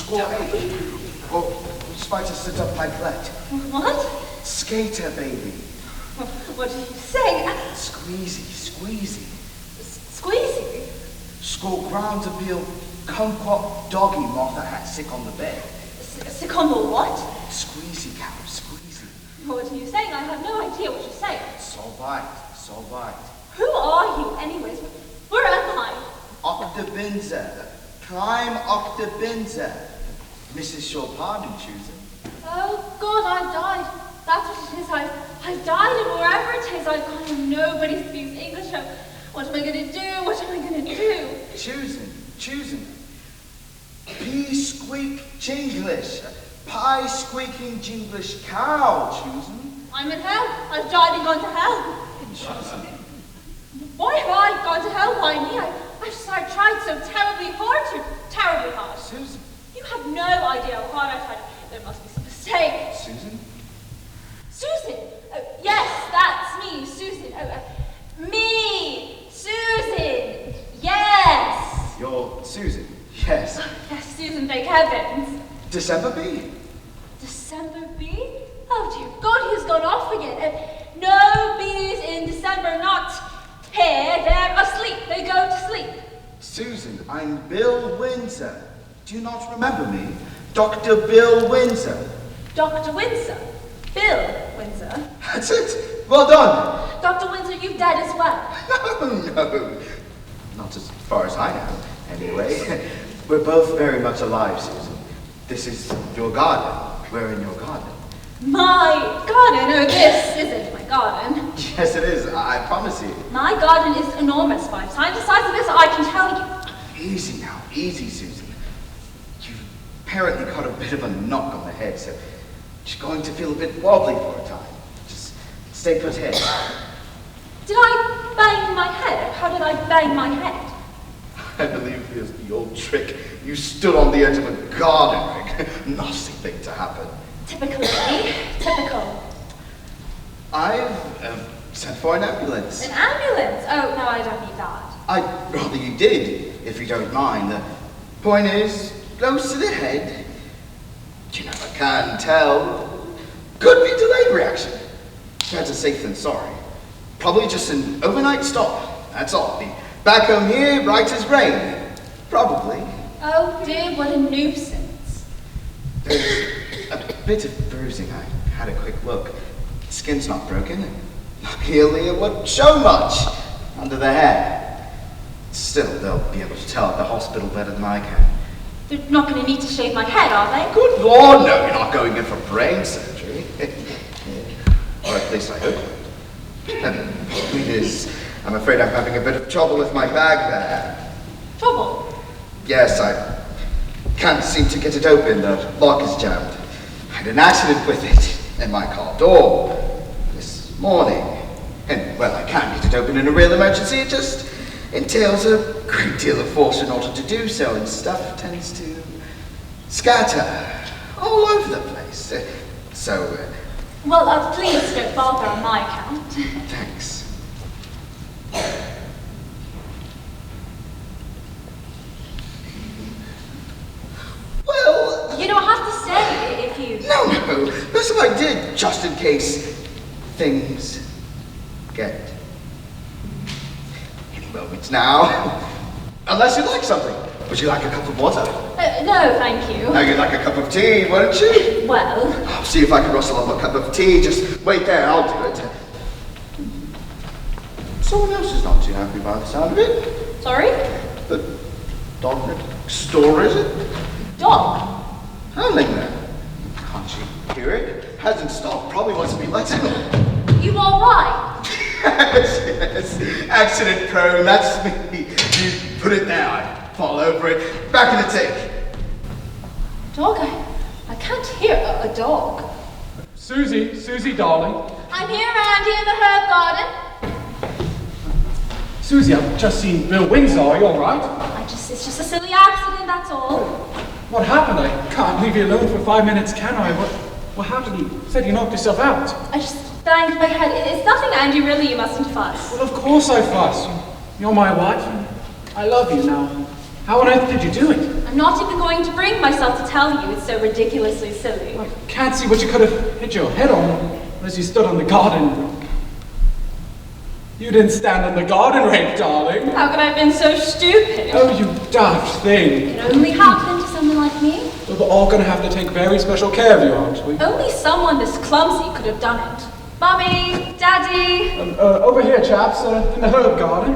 Score 8. Or spice sit up like that. What? Skater, baby. What are you saying? Squeezy. Squeezy? Score ground appeal, kumquat doggy Martha had sick on the bed. Sick on the what? Squeezy, cow, squeezy. What are you saying? I have no idea what you're saying. It's all right. Who are you, anyways? Where am I? Octobinza. Climb Octobinza. Mrs. Your pardon, choosing. Oh, God, I've died. That's what it is. I've died, and wherever it is, I've gone and nobody speaks English. What am I going to do? Choosing. Pea squeak jinglish. Pie squeaking jinglish cow, choosing. I'm in hell. I've died and gone to hell. Choosing. Why have I gone to hell? Why me? I've tried so terribly hard. Susan. You have no idea how hard I've tried. There must be some mistake. Susan? Oh, yes, that's me, Susan. Me, Susan. Yes. You're Susan? Yes. Yes, Susan, thank heavens. December B? December B? Oh, dear God, he's gone off again. No bees in December, not here. They're asleep. They go to sleep. Susan, I'm Bill Windsor. Do you not remember me? Dr. Bill Windsor. Dr. Windsor? Bill Windsor? That's it. Well done. Dr. Windsor, you dead as well? No. Not as far as I know, anyway. We're both very much alive, Susan. This is your garden. We're in your garden. My garden? Oh, this isn't my garden. Yes, it is. I promise you. My garden is enormous. 5 times the size of this, I can tell you. Easy now. Easy, Susan. You've apparently got a bit of a knock on the head, so you're going to feel a bit wobbly for a time. Just stay put here. Did I bang my head? How did I bang my head? I believe it was the old trick. You stood on the edge of a garden ring. Nasty thing to happen. Typical of me. Typical. I've sent for an ambulance. An ambulance? Oh, no, I don't need that. I'd rather you did, if you don't mind. The point is, close to the head. You never can tell. Could be delayed reaction. Better safe than sorry. Probably just an overnight stop. That's all. Be back home here, right as rain. Probably. Oh dear, what a nuisance. There's a bit of bruising. I had a quick look. Skin's not broken. Luckily, it won't show much under the hair. Still, they'll be able to tell at the hospital better than I can. They're not going to need to shave my head, are they? Good Lord, no, you're not going in for brain surgery. Or at least I hope. And the point is, I'm afraid I'm having a bit of trouble with my bag there. Trouble? Yes, I can't seem to get it open. The lock is jammed. I had an accident with it in my car door this morning. And, well, I can't get it open in a real emergency. It just entails a great deal of force in order to do so, and stuff tends to scatter all over the place. Well, please don't bother on my account. Thanks. Well... You don't have to say if you... No. That's what I did, just in case things get... any moment now. Unless you'd like something. Would you like a cup of water? No, thank you. No, you'd like a cup of tea, wouldn't you? Well... I'll see if I can rustle up a cup of tea. Just wait there, I'll do it. Someone else is not too happy by the sound of it. Sorry? The dog next store, is it? Dog? Howling there. Can't you hear it? Hasn't stopped. Probably wants to be let out. You all right? Yes. Accident prone, that's me. You put it there, I fall over it. Back in the tank. Dog? I can't hear a dog. Susie, darling. I'm here, Andy, in the herb garden. Susie, I've just seen Bill Windsor. Are you all right? It's just a silly accident, that's all. What happened? I can't leave you alone for 5 minutes, can I? What happened? You said you knocked yourself out. I just banged my head. It's nothing, Andy, really. You mustn't fuss. Well, of course I fuss. You're my wife. I love you now. How on earth did you do it? I'm not even going to bring myself to tell you. It's so ridiculously silly. I can't see what you could have hit your head on as you stood on the garden. You didn't stand on the garden rake, darling. How could I have been so stupid? Oh, you daft thing. It only happened to someone like me. Well, we're all going to have to take very special care of you, aren't we? Only someone this clumsy could have done it. Mummy, Daddy. Over here, chaps, in the herb garden.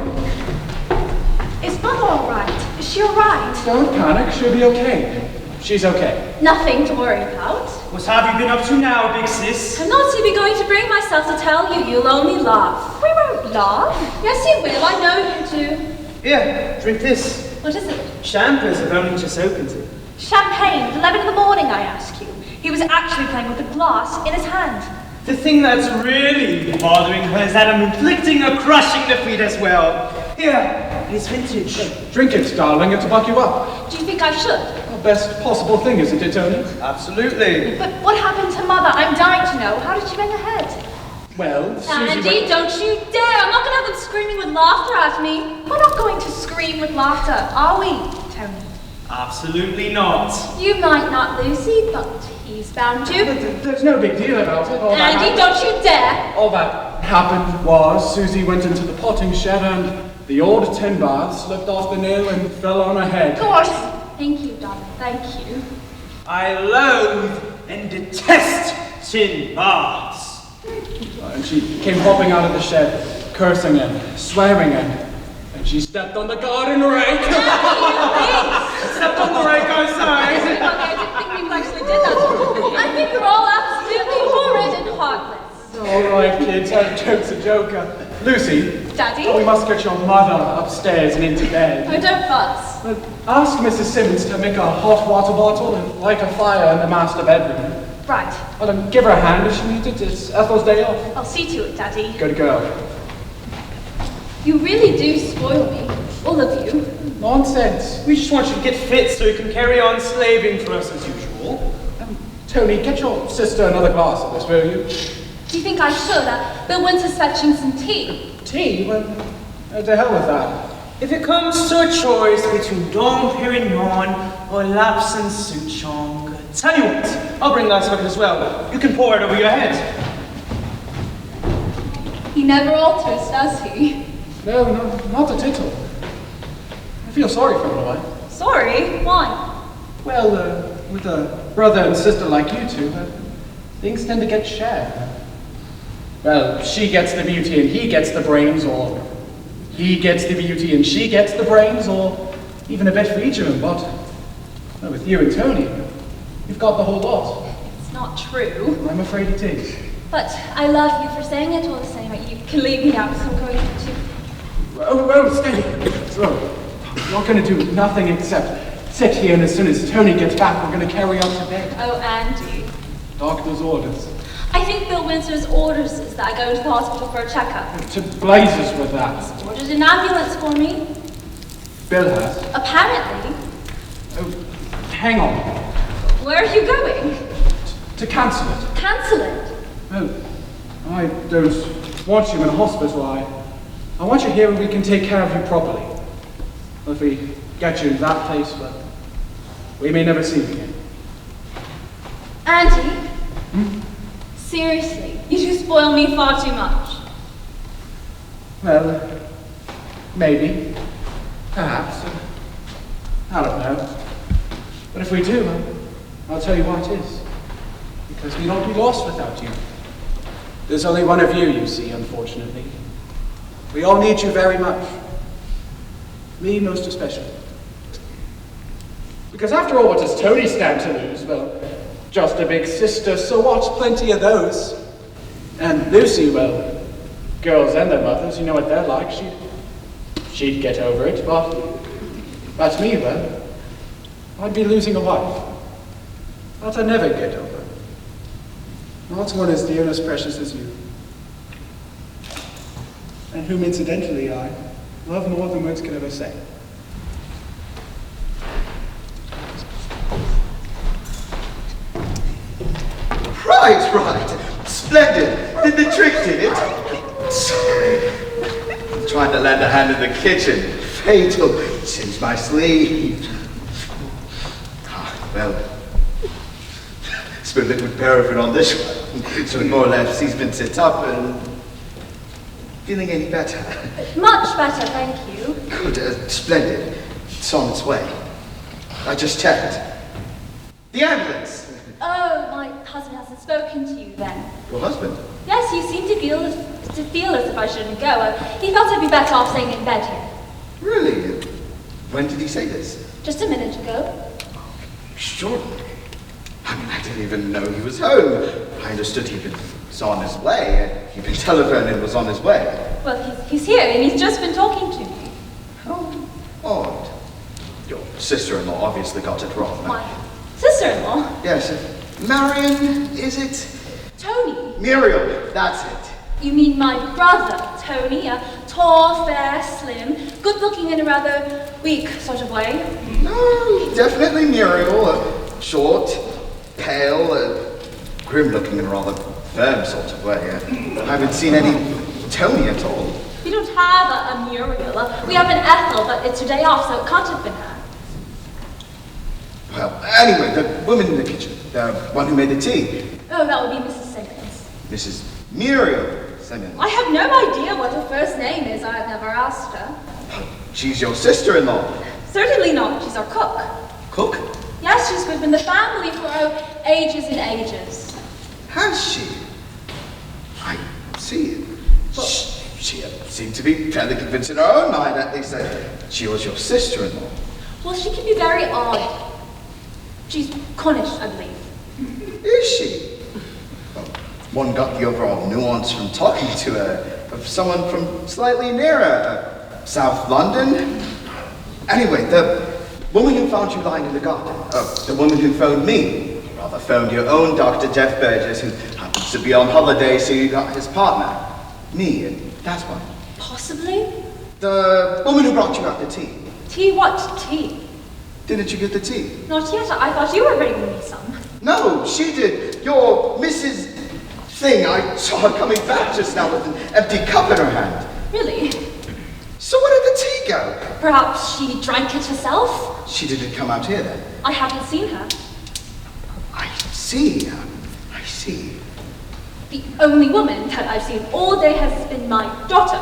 Is Mother all right? Is she all right? Don't panic, she'll be okay. She's okay. Nothing to worry about. What have you been up to now, big sis? I'm not even going to bring myself to tell you. You'll only laugh. We won't laugh. Yes, you will. I know you do. Here, drink this. What is it? Champers have only just opened it. Champagne at 11 in the morning, I ask you. He was actually playing with a glass in his hand. The thing that's really bothering her is that I'm inflicting a crushing defeat as well. Here, it's vintage. Drink it, darling, it'll buck you up. Do you think I should? The best possible thing, isn't it, Tony? Absolutely. But what happened to Mother? I'm dying to know. How did she bend her head? Well, Andy, don't you dare! I'm not going to have them screaming with laughter at me. We're not going to scream with laughter, are we, Tony? Absolutely not. You might not, Lucy, but he's bound to. There's no big deal about it. Andy, don't you dare! All that happened was Susie went into the potting shed and the old tin bath slipped off the nail and fell on her head. Of course. Thank you, darling. Thank you. I loathe and detest tin baths. And she came hopping out of the shed, cursing and swearing and she stepped on the garden rake. Stepped on the rake, I'm sorry. I didn't think people actually did that. I think you're all absolutely horrid and heartless. All right, kids, a joke's a joke. Lucy, Daddy? We must get your mother upstairs and into bed. Oh, don't fuss. Ask Mrs. Simmons to make a hot water bottle and light a fire in the master bedroom. Right. Well, then give her a hand if she needs it. It's Ethel's day off. I'll see to it, Daddy. Good girl. You really do spoil me. All of you. Nonsense. We just want you to get fit so you can carry on slaving for us as usual. Tony, get your sister another glass of this, will you? Do you think I should? Bill Winter's fetching some tea. Tea? Well, to hell with that. If it comes to a choice between Dom Perignon or Lapson Souchong, tell you what, I'll bring glass of it as well. You can pour it over your head. He never alters, does he? No, not a tittle. I feel sorry for her, why? Sorry? Why? Well, with a brother and sister like you two, things tend to get shared. Well, she gets the beauty and he gets the brains, or he gets the beauty and she gets the brains, or even a bit for each of them, but well, with you and Tony, you've got the whole lot. It's not true. I'm afraid it is. But I love you for saying it all the same. You can leave me now because I'm going to... Oh, steady. So, I'm not going to do nothing except sit here, and as soon as Tony gets back, we're going to carry on to bed. Oh, Andy. Doctor's orders. I think Bill Windsor's orders is that I go to the hospital for a checkup. To blazes with that. He's ordered an ambulance for me. Bill has. Apparently. Oh, hang on. Where are you going? To cancel it. Cancel it? Oh, I don't want you in a hospital. I want you here and we can take care of you properly. Well, if we get you in that place, well, we may never see you again. Auntie? Seriously, you do spoil me far too much. Well, maybe. Perhaps. I don't know. But if we do, I'll tell you why it is. Because we won't be lost without you. There's only one of you, you see, unfortunately. We all need you very much. Me most especially. Because after all, what does Tony stand to lose? Well, just a big sister, so what? Plenty of those. And Lucy, well, girls and their mothers, you know what they're like. She'd get over it, but that's me, well, I'd be losing a wife. That I'd never get over. Not one as dear and as precious as you. And whom, incidentally, I love more than words can ever say. Right. Splendid. Did the trick, did it? Sorry. I'm trying to lend a hand in the kitchen. Fatal. Since my sleeve. Well, spilled liquid paraffin on this one, so more or less he's been sit up and feeling any better. Much better, thank you. Good, splendid. It's on its way. I just checked. The ambulance! Oh, my husband hasn't spoken to you then. Your husband? Yes, you seem to feel as if I shouldn't go. He felt I'd be better off staying in bed here. Really? When did he say this? Just a minute ago. Extraordinary. I mean, I didn't even know he was home. I understood he was on his way. He'd been telephoned and was on his way. Well, he's here and he's just been talking to me. How odd. Your sister-in-law obviously got it wrong. My sister-in-law? Yes. Marion, is it? Tony. Muriel, that's it. You mean my brother, Tony, a tall, fair, slim, good-looking in a rather weak sort of way? No, definitely Muriel. Short, pale, grim-looking in a rather firm sort of way. I haven't seen any Tony at all. We don't have a Muriel. We have an Ethel, but it's her day off, so it can't have been her. Well, anyway, the woman in the kitchen, the one who made the tea. Oh, that would be Mrs. Simmons. Mrs. Muriel Simmons. I have no idea what her first name is. I've never asked her. She's your sister-in-law. Certainly not. She's our cook. Cook? Yes, she's been in the family for ages and ages. Has she? I see. She seemed to be fairly convinced in her own mind, at least, that she was your sister-in-law. Well, she can be very odd. She's Cornish, I believe. Is she? Well, one got the overall nuance from talking to her, of someone from slightly nearer, South London. Anyway, the woman who found you lying in the garden, the woman who phoned me, or rather phoned your own Dr. Jeff Burgess, who happens to be on holiday, so you got his partner. Me, and that one. Possibly? The woman who brought you out the tea. Tea? What tea? Didn't you get the tea? Not yet. I thought you were bringing me some. No, she did. Your Mrs. Thing, I saw her coming back just now with an empty cup in her hand. Really? So where did the tea go? Perhaps she drank it herself? She didn't come out here then? I haven't seen her. I see. I see. The only woman that I've seen all day has been my daughter.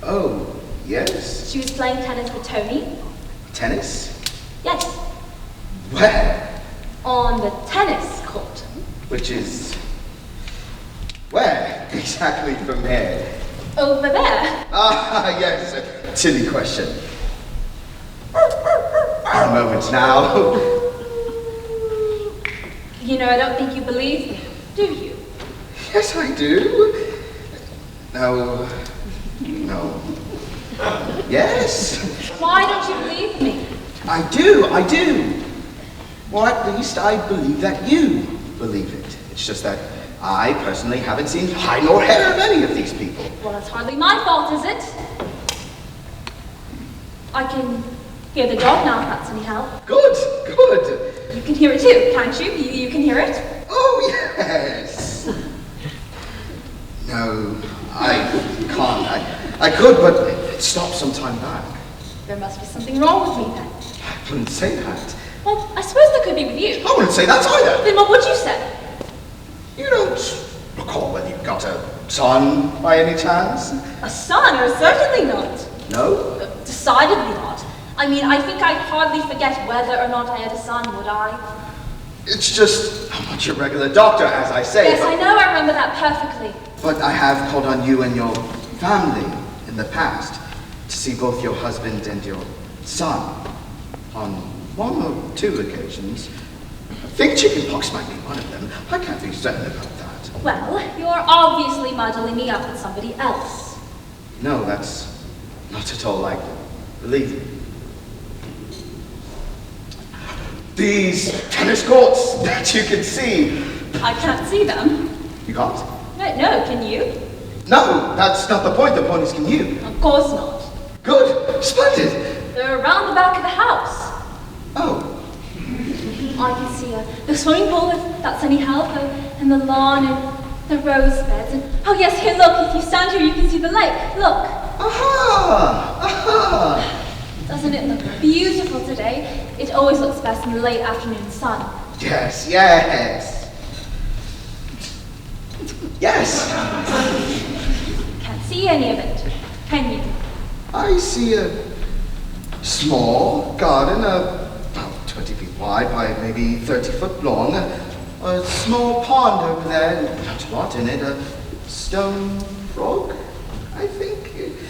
Oh, yes? She was playing tennis with Tony. Tennis? Yes. Where? On the tennis court. Which is... where exactly from here? Over there. Ah, yes, a silly question. A moment now. You know, I don't think you believe me, do you? Yes, I do. No. Yes. Why don't you believe me? I do. Well, at least I believe that you believe it. It's just that I personally haven't seen hide nor hair of any of these people. Well, it's hardly my fault, is it? I can hear the dog now, if that's any help. Good. You can hear it too, can't you? You can hear it? Oh, yes. No, I can't. I could, but it stopped some time back. There must be something wrong with me then. I wouldn't say that. Well, I suppose there could be with you. I wouldn't say that either. Then what would you say? You don't recall whether you've got a son by any chance? A son? Oh, certainly not. No? Decidedly not. I mean, I think I'd hardly forget whether or not I had a son, would I? It's just, I'm not your regular doctor, as I say. Yes, I know, I remember that perfectly. But I have called on you and your family in the past to see both your husband and your son on one or two occasions. I think chickenpox might be one of them. I can't be certain about that. Well, you're obviously muddling me up with somebody else. No, that's not at all likely. Believe me. These tennis courts that you can see. I can't see them. You can't? No, can you? No, that's not the point. The point is, can you? Of course not. Good. Splendid. They're around the back of the house. Oh. I can see the swimming pool with that Stinehelfer and the lawn and the rose beds. And, oh yes, here, look, if you stand here, you can see the lake. Look. Aha! Doesn't it look beautiful today? It always looks best in the late afternoon sun. Yes, yes. Yes. Can't see any of it, can you? I see a small garden, about 20 feet wide by maybe 30 foot long. A small pond over there, not a lot in it. A stone frog, I think.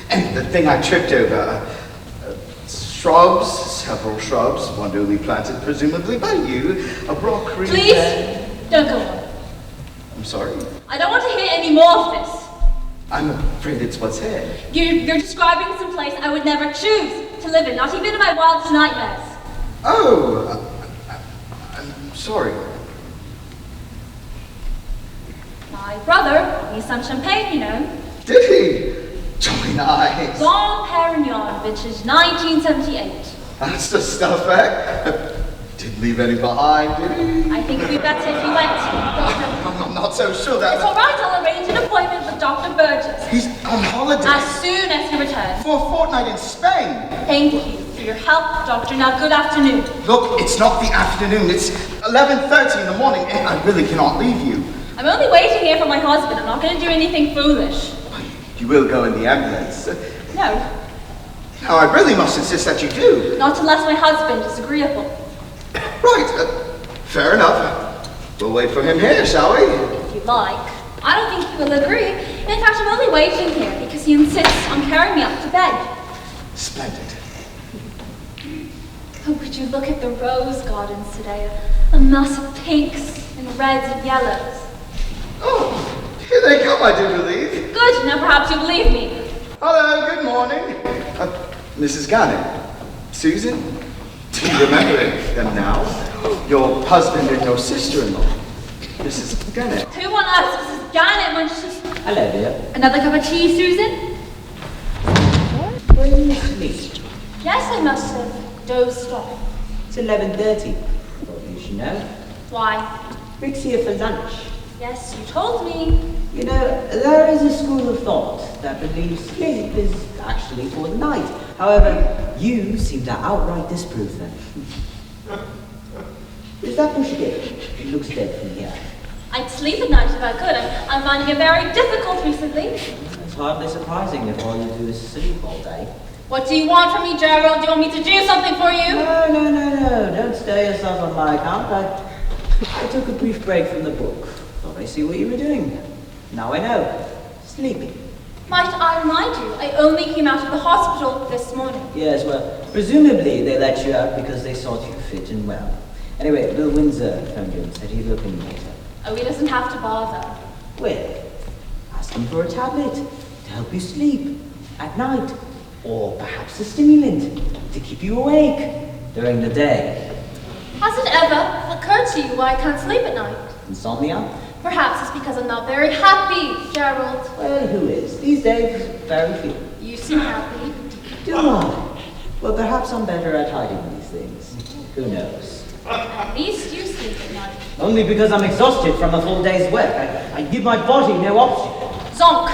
And the thing I tripped over. Shrubs, several shrubs, one newly planted presumably by you. A broccoli. Please, don't go on. I'm sorry. I don't want to hear any more of this. I'm afraid it's what's here. You're describing some place I would never choose to live in, not even in my wildest nightmares. Oh, I'm sorry. My brother brought me some champagne, you know. Did he? Jolly nice. Dom Perignon, vintage 1978. That's the stuff, eh? Didn't leave any behind, did he? I think it'd be better if you went, Doctor. I'm not so sure that... It's all right, I'll arrange an appointment with Dr. Burgess. He's on holiday. As soon as he returns. For a fortnight in Spain. Thank you for your help, Doctor. Now, good afternoon. Look, it's not the afternoon. It's 11:30 in the morning, and I really cannot leave you. I'm only waiting here for my husband. I'm not going to do anything foolish. You will go in the ambulance. No. Now, I really must insist that you do. Not unless my husband is agreeable. Right. Fair enough. We'll wait for him here, shall we? If you like. I don't think he will agree. In fact, I'm only waiting here because he insists on carrying me up to bed. Splendid. Oh, would you look at the rose gardens today? A mass of pinks and reds and yellows. Oh, here they come, I do believe. Good, now perhaps you believe me. Hello, good morning. Mrs. Garret. Susan? Do you remember them now? Your husband and your sister-in-law. Mrs. Garret. Who on earth is Mrs. Garret when she's... Hello, dear. Another cup of tea, Susan? Where are you asleep? Yes, I must have dozed off. It's 11:30. Thought you should know. Why? Rick's here for lunch. Yes, you told me. You know, there is a school of thought that believes sleep is actually for the night. However, you seem to outright disprove them. Is that bush dead? It looks dead from here. I'd sleep at night if I could. I'm finding it very difficult recently. It's hardly surprising if all you do is sleep all day. What do you want from me, Gerald? Do you want me to do something for you? No. Don't stir yourself on my account. I took a brief break from the book. Thought I see what you were doing. Now I know. Sleeping. Might I remind you, I only came out of the hospital this morning. Yes, well, presumably they let you out because they thought you fit and well. Anyway, Bill Windsor phoned you and said he'd look in later. Oh, he doesn't have to bother. Well, ask him for a tablet to help you sleep at night. Or perhaps a stimulant to keep you awake during the day. Has it ever occurred to you why I can't sleep at night? Insomnia? Perhaps it's because I'm not very happy, Gerald. Well, who is? These days, very few. You seem happy. Do I? Well, perhaps I'm better at hiding these things. Who knows? At least you sleep at night. Only because I'm exhausted from a full day's work. I give my body no option. Zonk!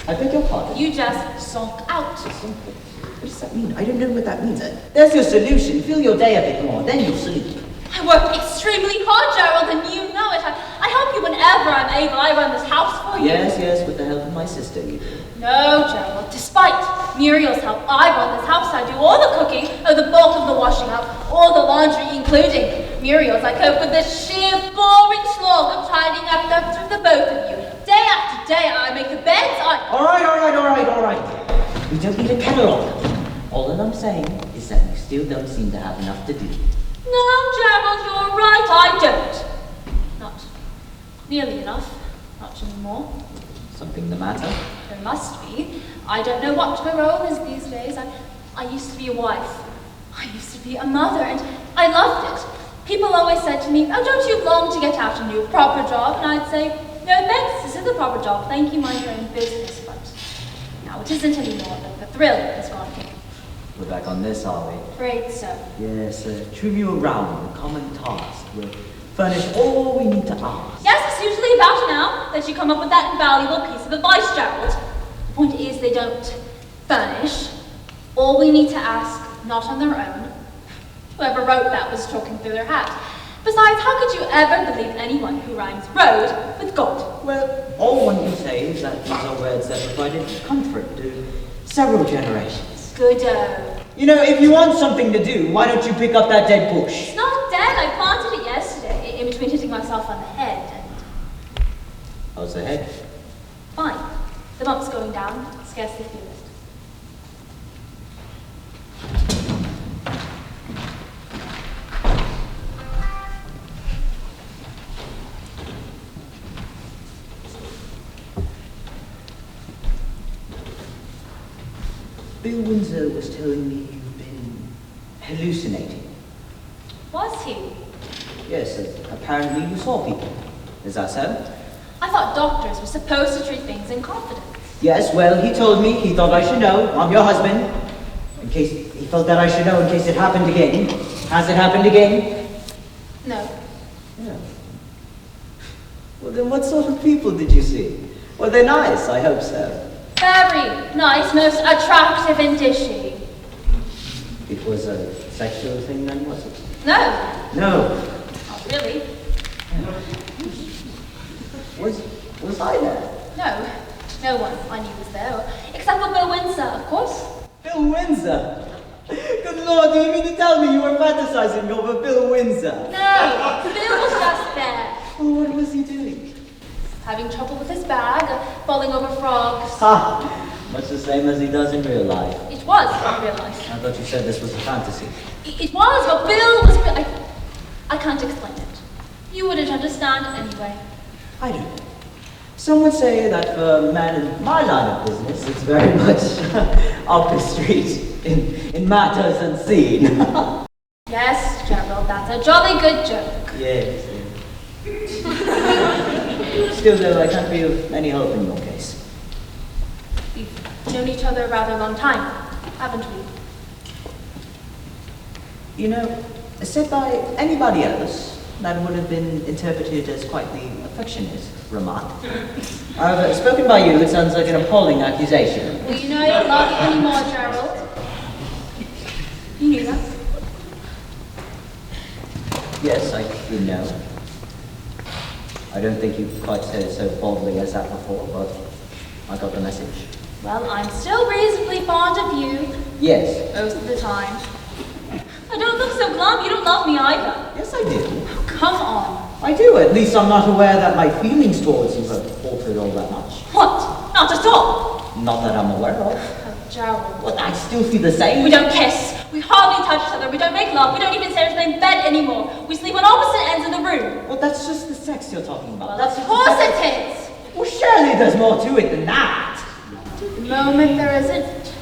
I beg your pardon? You just zonk out. What does that mean? I don't know what that means. There's your solution. Fill your day a bit more, then you'll sleep. I work extremely hard, Gerald, and you know it. I help you whenever I'm able. I run this house for you. Yes, with the help of my sister, you do. No, Gerald. Despite Muriel's help, I run this house. I do all the cooking, the bulk of the washing up, all the laundry, including Muriel's. I cope with the sheer boring slog of tidying up the both of you. Day after day, I make the beds. All right. We don't need a catalogue. All that I'm saying is that you still don't seem to have enough to do. No, Gerald, you're right. I don't. Not nearly enough. Not anymore. Something the matter? There must be. I don't know what my role is these days. I used to be a wife. I used to be a mother, and I loved it. People always said to me, oh, don't you long to get out and do a proper job? And I'd say, no, thanks, this is a proper job. Thank you, mind your own business. But now it isn't anymore. The thrill has gone. We're back on this, are we? Afraid so. Yes, trim you around the common task. We'll furnish all we need to ask. Yes, it's usually about now that you come up with that invaluable piece of advice, Gerald. The point is they don't furnish. All we need to ask not on their own. Whoever wrote that was talking through their hat. Besides, how could you ever believe anyone who rhymes road with God? Well, all one can say is that these are words that provided comfort to several generations. Gudino. You know, if you want something to do, why don't you pick up that dead bush? It's not dead. I planted it yesterday, in between hitting myself on the head and... How's the head? Fine. The bump's going down. Scarcely feel it. Bill Windsor was telling me you've been hallucinating. Was he? Yes, apparently you saw people. Is that so? I thought doctors were supposed to treat things in confidence. Yes, well, he told me he thought I should know. I'm your husband. In case he felt that I should know in case it happened again. Has it happened again? No. No. Well, then what sort of people did you see? Well, they're nice, I hope so. Very nice, most attractive and dishy. It was a sexual thing then, was it? No. No. Not really. Was I there? No. No one I knew was there, except for Bill Windsor, of course. Bill Windsor? Good Lord, do you mean to tell me you were fantasizing over Bill Windsor? No, Bill was just there. Well, what was he doing? Having trouble with his bag, falling over frogs. Ha! Much the same as he does in real life. It was in real life. I thought you said this was a fantasy. It was, but Bill was... I can't explain it. You wouldn't understand anyway. I don't know. Some would say that for a man in my line of business, it's very much up the street in matters unseen. Yes, Gerald, that's a jolly good joke. Yes. Still, though, I can't be of any help in your case. We've known each other a rather long time, haven't we? You know, said by anybody else, that would have been interpreted as quite the affectionate remark. However, spoken by you, it sounds like an appalling accusation. Well, you know I don't love you anymore, Gerald. You knew that? Yes, I do know. I don't think you quite said it so boldly as that before, but I got the message. Well, I'm still reasonably fond of you. Yes. Most of the time. I don't look so glum. You don't love me either. Yes, I do. Oh, come on. I do. At least I'm not aware that my feelings towards you have altered all that much. What? Not at all. Not that I'm aware of. Oh, Gerald. Well, I still feel the same. We don't kiss. We hardly touch each other. We don't make love. We don't even share the same bed anymore. We sleep on opposite ends of the room. Well, that's just the sex you're talking about. Well, That's of course it is. Well, surely there's more to it than that. The moment there isn't.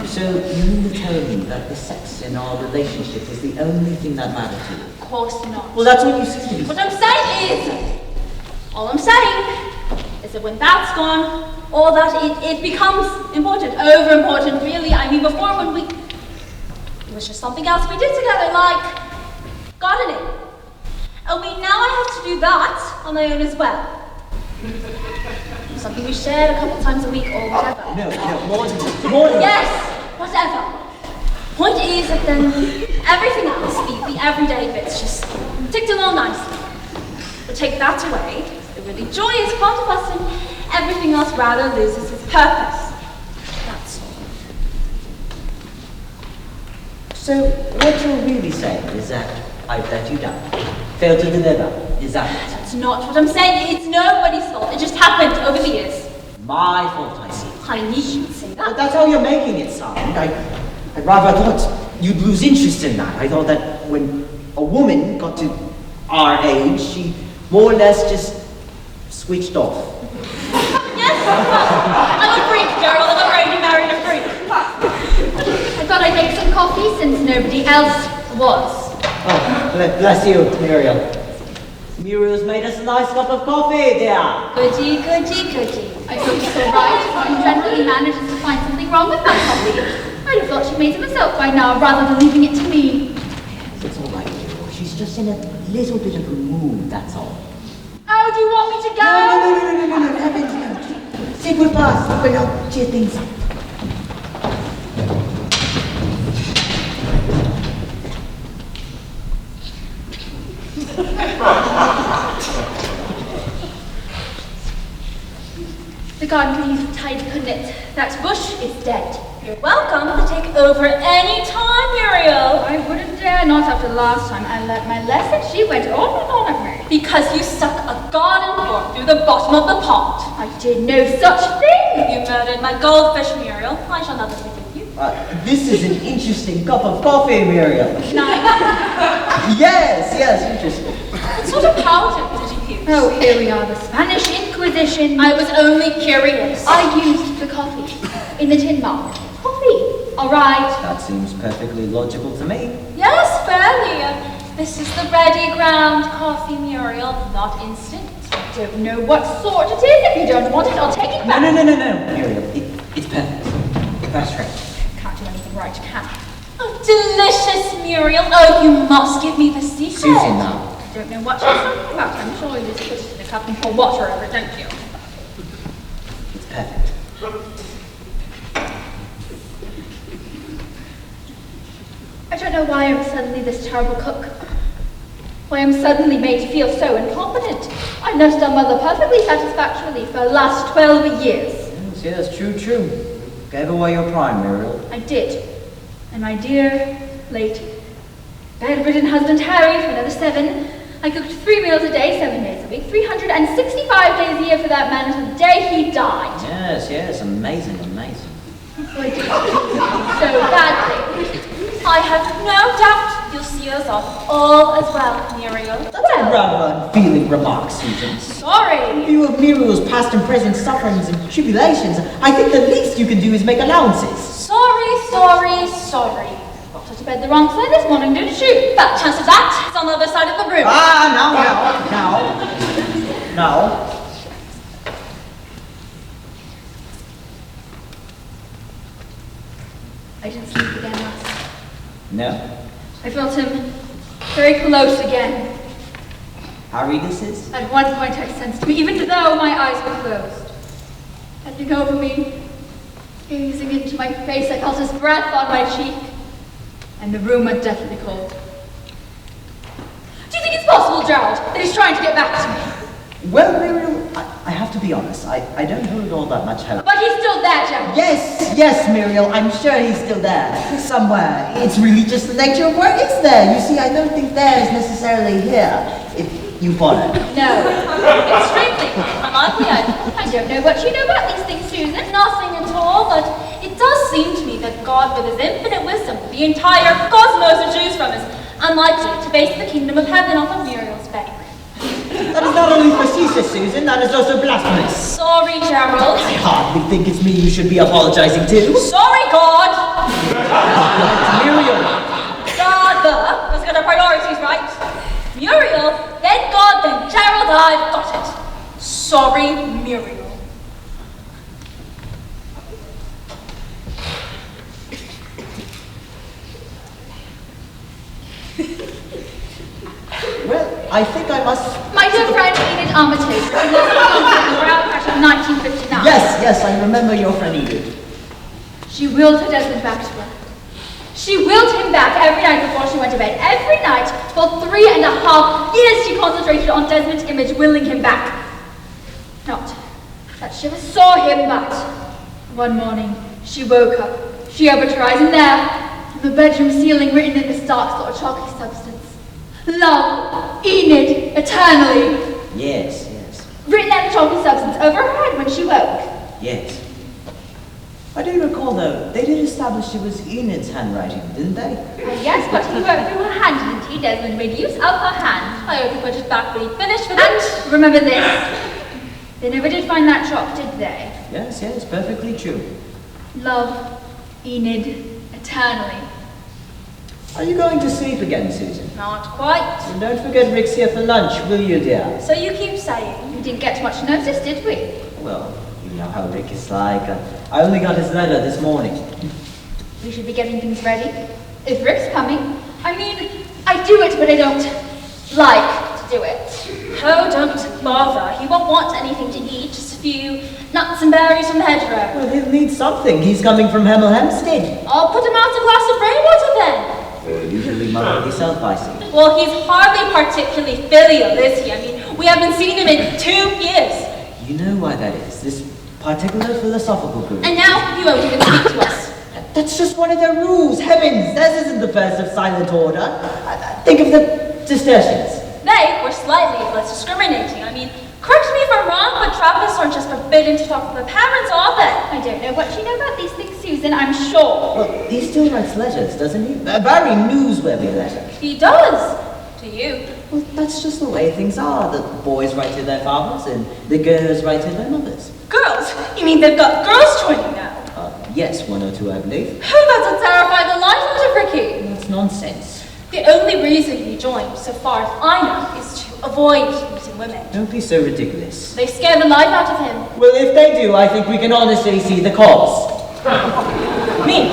So you mean to tell me that the sex in our relationship is the only thing that matters to you? Of course not. Well, that's what you seem to be. What I'm saying is, all I'm saying is that when that's gone, all that it becomes important, over important, really. I mean, before when it was just something else we did together, like gardening. Only now I have to do that on my own as well. Something we shared a couple times a week or whatever. No, more than Yes, whatever. Point is that then everything else, the everyday bits, just ticked along nicely. But take that away, the really joyous part of us, and everything else rather loses its purpose. That's all. So what you're really saying is that I've let you down, failed to deliver. Is that it? That's not what I'm saying. It's nobody's fault. It just happened over the years. My fault, I see. I knew you'd say But that. that's how you're making it sound. I rather thought you'd lose interest in that. I thought that when a woman got to our age, she more or less just switched off. Yes, I'm a freak, Gerald. I'm already married a freak. I thought I'd make some coffee since nobody else was. Oh, bless you, Muriel. Muriel's made us a nice cup of coffee, dear. Goody, goody, goody. I hope it's all right. You generally manages to find something wrong with that coffee. I'd have thought she made it herself by now, rather than leaving it to me. It's all right, Gerald. She's just in a little bit of a mood, that's all. Oh, do you want me to go? No, heavens no. Sit with us when I'll cheer things up. The garden could use a tidy, couldn't it? That bush is dead. You're welcome to take over any time, Muriel. I wouldn't dare, not after last time. I learnt my lesson. She went on and on at me. Because you stuck a garden fork through the bottom of the pot. I did no such thing. You murdered my goldfish, Muriel. I shall never forgive you. This is an interesting cup of coffee, Muriel. Nice. Yes, interesting. What sort of powder did you use? Oh, here we are, the Spanish Inquisition. I was only curious. I used the coffee in the tin mug. Coffee. All right. That seems perfectly logical to me. Yes, fairly. This is the ready ground coffee, Muriel, not instant. I don't know what sort it is. If you don't want it, I'll take it back. No, Muriel. It's perfect. That's right. Can't do anything right, can I? Oh, delicious, Muriel. Oh, you must give me the secret. Susan, now. I don't know what you're talking about. I'm sure you just put it in a cup and pour water over it, don't you? It's perfect. I don't know why I'm suddenly this terrible cook. Why I'm suddenly made to feel so incompetent. I've nursed our mother perfectly satisfactorily for the last 12 years. Yes, true. Gave away your prime, Muriel. I did. And my dear, late, bedridden husband Harry for another 7. I cooked 3 meals a day, 7 days a week, 365 days a year for that man until the day he died. Yes, amazing. I did so badly. I have no doubt you'll see us off all as well, Muriel. That's a rather unfeeling remark, Susan. Sorry. In view of Muriel's past and present sufferings and tribulations, I think the least you can do is make allowances. Sorry. Got her to bed the wrong side this morning, didn't you? Fat chance of that. It's on the other side of the room. Now. I didn't sleep again last night. No. I felt him very close again. Harry, this is? At one point I sensed him, even though my eyes were closed. Bending over me, gazing into my face, I felt his breath on my cheek. And the room went deathly cold. Do you think it's possible, Gerald, that he's trying to get back to me? Well, Muriel, I have to be honest. I don't hold all that much hope. But he's still there, Gerald. Yes, Muriel. I'm sure he's still there. Somewhere. It's really just the nature of where it's there. You see, I don't think there is necessarily here. If you follow. No. Extremely unlikely. I don't know what you know about these things, Susan. Nothing at all, but it does seem to me that God, with his infinite wisdom, the entire cosmos to choose from, is unlikely to base the kingdom of heaven off of Muriel's bedroom. That is not only facetious, Susan, that is also blasphemous. Sorry, Gerald. I hardly think it's me you should be apologizing to. Sorry, God! Muriel. Father, let's get our priorities right. Muriel, then God, then Gerald, I've got it. Sorry, Muriel. Well, I think I must... My dear friend, Enid Armitage, written in the Brown Crash of 1959. Yes, I remember your friend Enid. She willed her Desmond back to her. She willed him back every night before she went to bed. Every night for 3.5 years she concentrated on Desmond's image, willing him back. Not that she ever saw him, but one morning she woke up. She opened her eyes, and there, on the bedroom ceiling, written in this dark sort of chalky substance, Love, Enid, eternally. Yes. Written in the chalky substance over her head when she woke. Yes. I do recall, though, they did establish it was Enid's handwriting, didn't they? Yes, but he wrote through her hand, didn't he? Desmond made use of her hand. I hope he put it back when he finished with it. And remember this, they never did find that chalk, did they? Yes, perfectly true. Love, Enid, eternally. Are you going to sleep again, Susan? Not quite. And don't forget Rick's here for lunch, will you, dear? So you keep saying. We didn't get much notice, did we? Well, you know how Rick is like. I only got his letter this morning. We should be getting things ready. If Rick's coming, I mean, I do it, but I don't like to do it. Oh, don't bother. He won't want anything to eat, just few nuts and berries from the hedgerow. Well, he'll need something. He's coming from Hemel Hempstead. I'll put him out a glass of rainwater then. Well, usually mother himself, I see. Well, he's hardly particularly filial, is he? I mean, we haven't seen him in 2 years. You know why that is, this particular philosophical group. And now you won't even speak to us. That's just one of their rules. Heavens, this isn't the first of silent order. Think of the Cistercians. They were slightly less discriminating. I mean, correct me if I'm wrong, but Trappist aren't just forbidden to talk to their parents, are they? I don't know what you know about these things, Susan, I'm sure. Well, he still writes letters, doesn't he? A very newsworthy letter. He does. To you. Well, that's just the way things are. The boys write to their fathers and the girls write to their mothers. Girls? You mean they've got girls joining now? Yes, 1 or 2, I believe. That's to terrify the life out of Ricky. That's nonsense. The only reason he joined, so far as I know, is to avoid meeting women. Don't be so ridiculous. They scare the life out of him. Well, if they do, I think we can honestly see the cause. Me?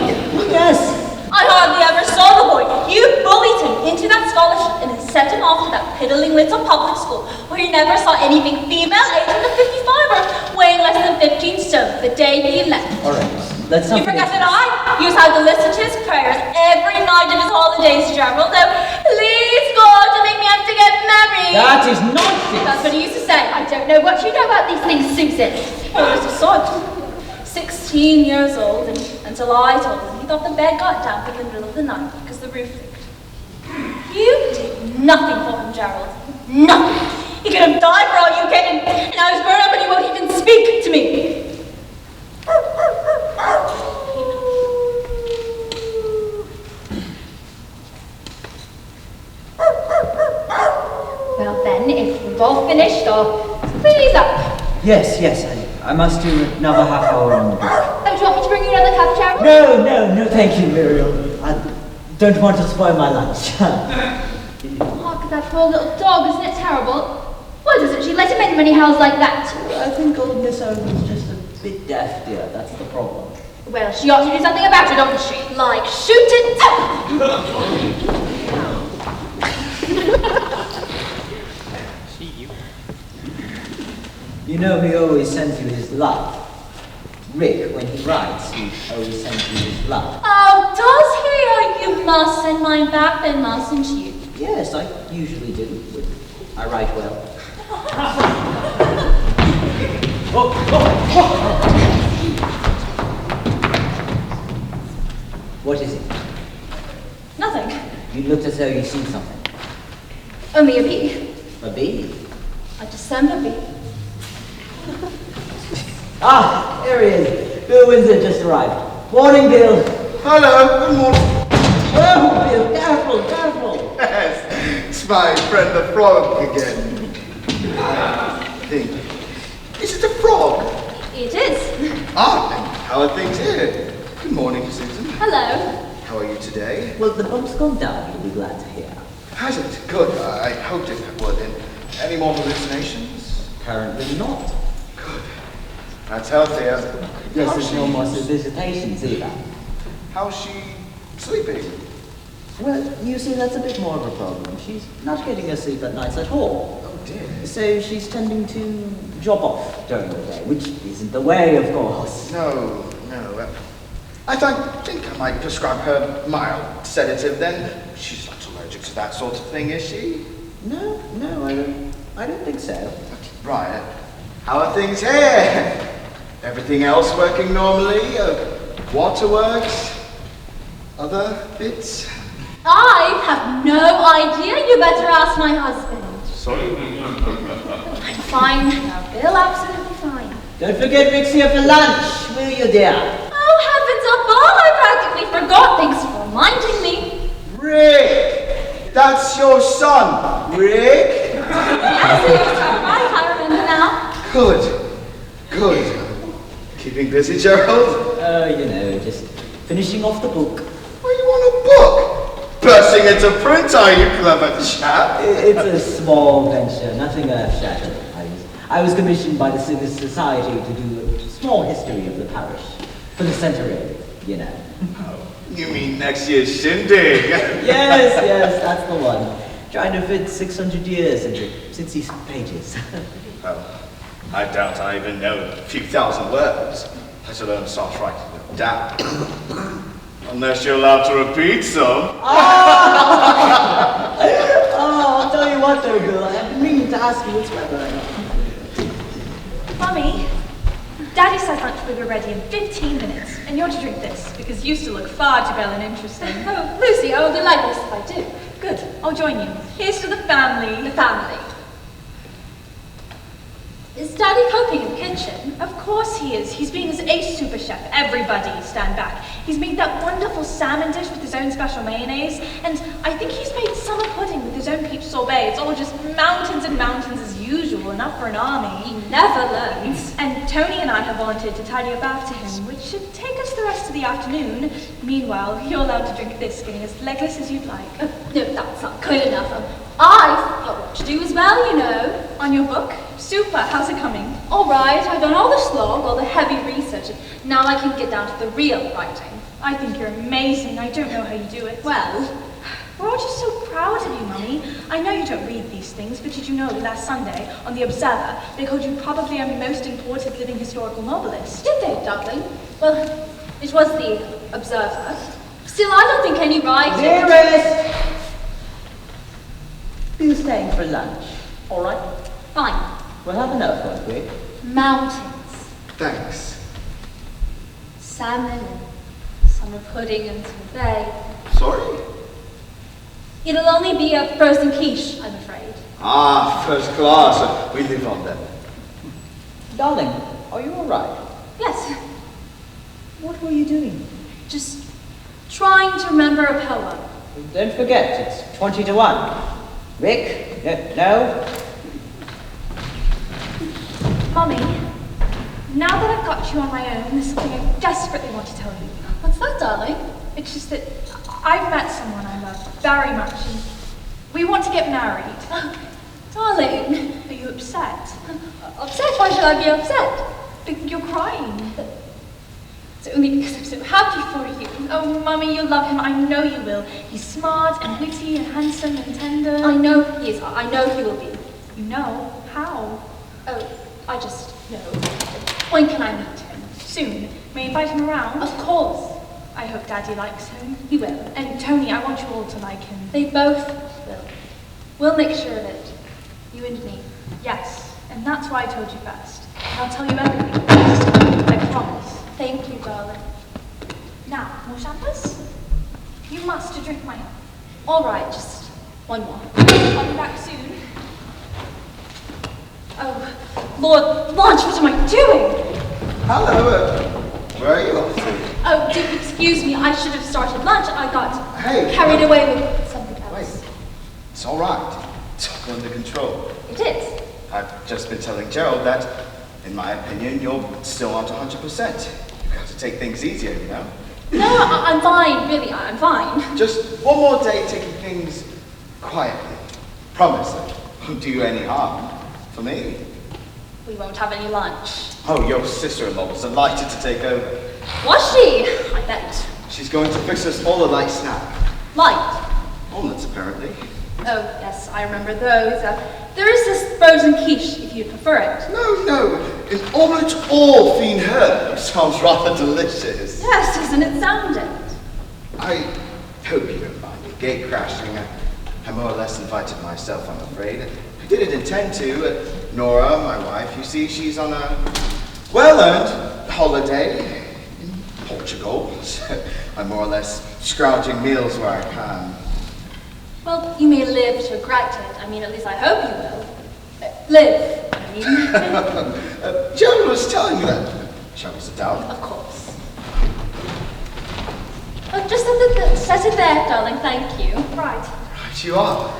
Yes. I hardly ever saw the boy. You bullied him into that scholarship and then sent him off to that piddling little public school where he never saw anything female 18 to 55 or weighing less than 15 stone the day he left. All right, let's not You forget that I used how to listen to his prayers every night of his holidays, Gerald, though, please God to make me have to get married. That is nonsense. That's what he used to say. I don't know what you know about these things, Susan. Well, as a sort. 16 years old, and until I told him, he thought the bed got damp in the middle of the night because the roof leaked. You did nothing for him, Gerald. Nothing. He could have died for all you get, and I was grown up and he won't even speak to me. Well then, if we've all finished, or please up. Yes, I must do another half hour on the book. Oh, do you want me to bring you another cup, Gerald? No, thank you, Muriel. I don't want to spoil my lunch. Hark at that poor little dog, isn't it terrible? Why doesn't she let him in when he howls like that? I think old Miss Owen's just a bit deaf, dear. That's the problem. Well, she ought to do something about it, don't she? Like, shoot it! You know he always sends you his love. Rick, when he writes, he always sends you his love. Oh, does he? Oh, you must send mine back then, mustn't you? Yes, I usually do. I write well. What is it? Nothing. You looked as though you'd seen something. Only a bee. A bee? A December bee. Ah, there he is. Bill Windsor just arrived. Morning, Bill. Hello, good morning. Oh, Bill, careful. Yes, it's my friend the frog again. I think. Is it a frog? It is. Ah, and how are things here? Good morning, Susan. Hello. How are you today? Well, the bump's gone down, you'll be glad to hear. Has it? Good. I hoped it would. And any more hallucinations? Apparently not. Good. That's healthier. Yes, there's no more visitations either. How's she sleeping? Well, you see, that's a bit more of a problem. She's not getting her sleep at nights at all. Oh dear. So she's tending to job off during the day, which isn't the way, of course. No. I think I might prescribe her mild sedative then. She's not allergic to that sort of thing, is she? No, I don't think so. Right. How are things here? Everything else working normally? Waterworks? Other bits? I have no idea. You better ask my husband. Sorry. I'm fine now, Bill. Absolutely fine. Don't forget Rick's here for lunch, will you, dear? Oh, heavens above! I practically forgot. Thanks for reminding me. Rick! That's your son, Rick? Yes, it is all right. I remember now. Good. Keeping busy, Gerald? Just finishing off the book. Are you on a book? Bursting into print, are you, clever chap? It's a small venture, nothing earth-shattering. I was commissioned by the Civil Society to do a small history of the parish for the centenary, you know. Oh, you mean next year's shindig? Yes, that's the one. Trying to fit 600 years into 60 pages. Oh, I doubt I even know a few thousand words, let alone start writing them down. Unless you're allowed to repeat some. I'll tell you what though, Bill, I've been meaning to ask you what's weather I know. Mummy, Daddy said lunch will be ready in 15 minutes, and you're to drink this, because you still look far too well and interesting. Oh, Lucy, I will do like this if I do. Good, I'll join you. Here's to the family. The family. Is Daddy cooking in the kitchen? Of course he is. He's being his ace super chef. Everybody stand back. He's made that wonderful salmon dish with his own special mayonnaise, and I think he's made summer pudding with his own peach sorbet. It's all just mountains and mountains as usual, enough for an army. He never learns. And Tony and I have volunteered to tidy up after him, which should take us the rest of the afternoon. Meanwhile, you're allowed to drink this, getting as legless as you'd like. No, that's not good enough. I've got what to do as well, you know. On your book? Super, how's it coming? All right, I've done all the slog, all the heavy research, and now I can get down to the real writing. I think you're amazing. I don't know how you do it. Well, we're all just so proud of you, Mummy. I know you don't read these things, but did you know that last Sunday, on The Observer, they called you probably our most important living historical novelist? did they, darling? Well, it was The Observer. Still, I don't think any writing... Dearest! Are you staying for lunch? All right. Fine. We'll have enough, won't we? Mountains. Thanks. Salmon and summer pudding and sorbet. Sorry? It'll only be a frozen quiche, I'm afraid. Ah, first class. We live on them. Darling, are you all right? Yes, What were you doing? just trying to remember a poem. Don't forget, it's 20 to 1. Rick? No? Mummy, now that I've got you on my own, there's something I desperately want to tell you. What's that, darling? It's just that I've met someone I love very much, and we want to get married. Darling. Are you upset? Upset? Why should I be upset? You're crying. It's only because I'm so happy for you. Oh, Mummy, you'll love him. I know you will. He's smart and witty and handsome and tender. I know he is. I know he will be. You know? How? Oh, I just know. When can I meet him? Soon. May I invite him around? Of course. I hope Daddy likes him. He will. And Tony, I want you all to like him. They both will. We'll make sure of it. You and me. Yes, and that's why I told you first. And I'll tell you everything. I promise. Thank you, darling. Now, more champers? You must to drink mine. All right, just one more. I'll be back soon. Oh, Lord, lunch, what am I doing? Hello. Where are you off to? Oh, do excuse me, I should have started lunch. I got Hey, carried away with something else. Wait. It's all right. It's all under control. It is. I've just been telling Gerald that, in my opinion, you're still not 100%. You've got to take things easier, you know? No, I'm fine, really, I'm fine. Just one more day taking things quietly. Promise it won't do you any harm. For me. We won't have any lunch. Oh, your sister-in-law was delighted to take over. Was she? I bet. She's going to fix us all a light snack. Light. Omelets, apparently. Oh, yes, I remember those. There is this frozen quiche, if you prefer it. No. An omelette all fiend herb sounds rather delicious. Yes, doesn't it sound it? I hope you don't mind the gate crashing. I more or less invited myself, I'm afraid. I didn't intend to. Nora, my wife, you see, she's on a well-earned holiday in Portugal. So I'm more or less scrounging meals where I can. Well, you may live to regret it. I mean, at least I hope you will. Live, I mean. Gerald was telling me that. Shall we sit down? Of course. Oh, just set it there, darling, thank you. Right. Right you are.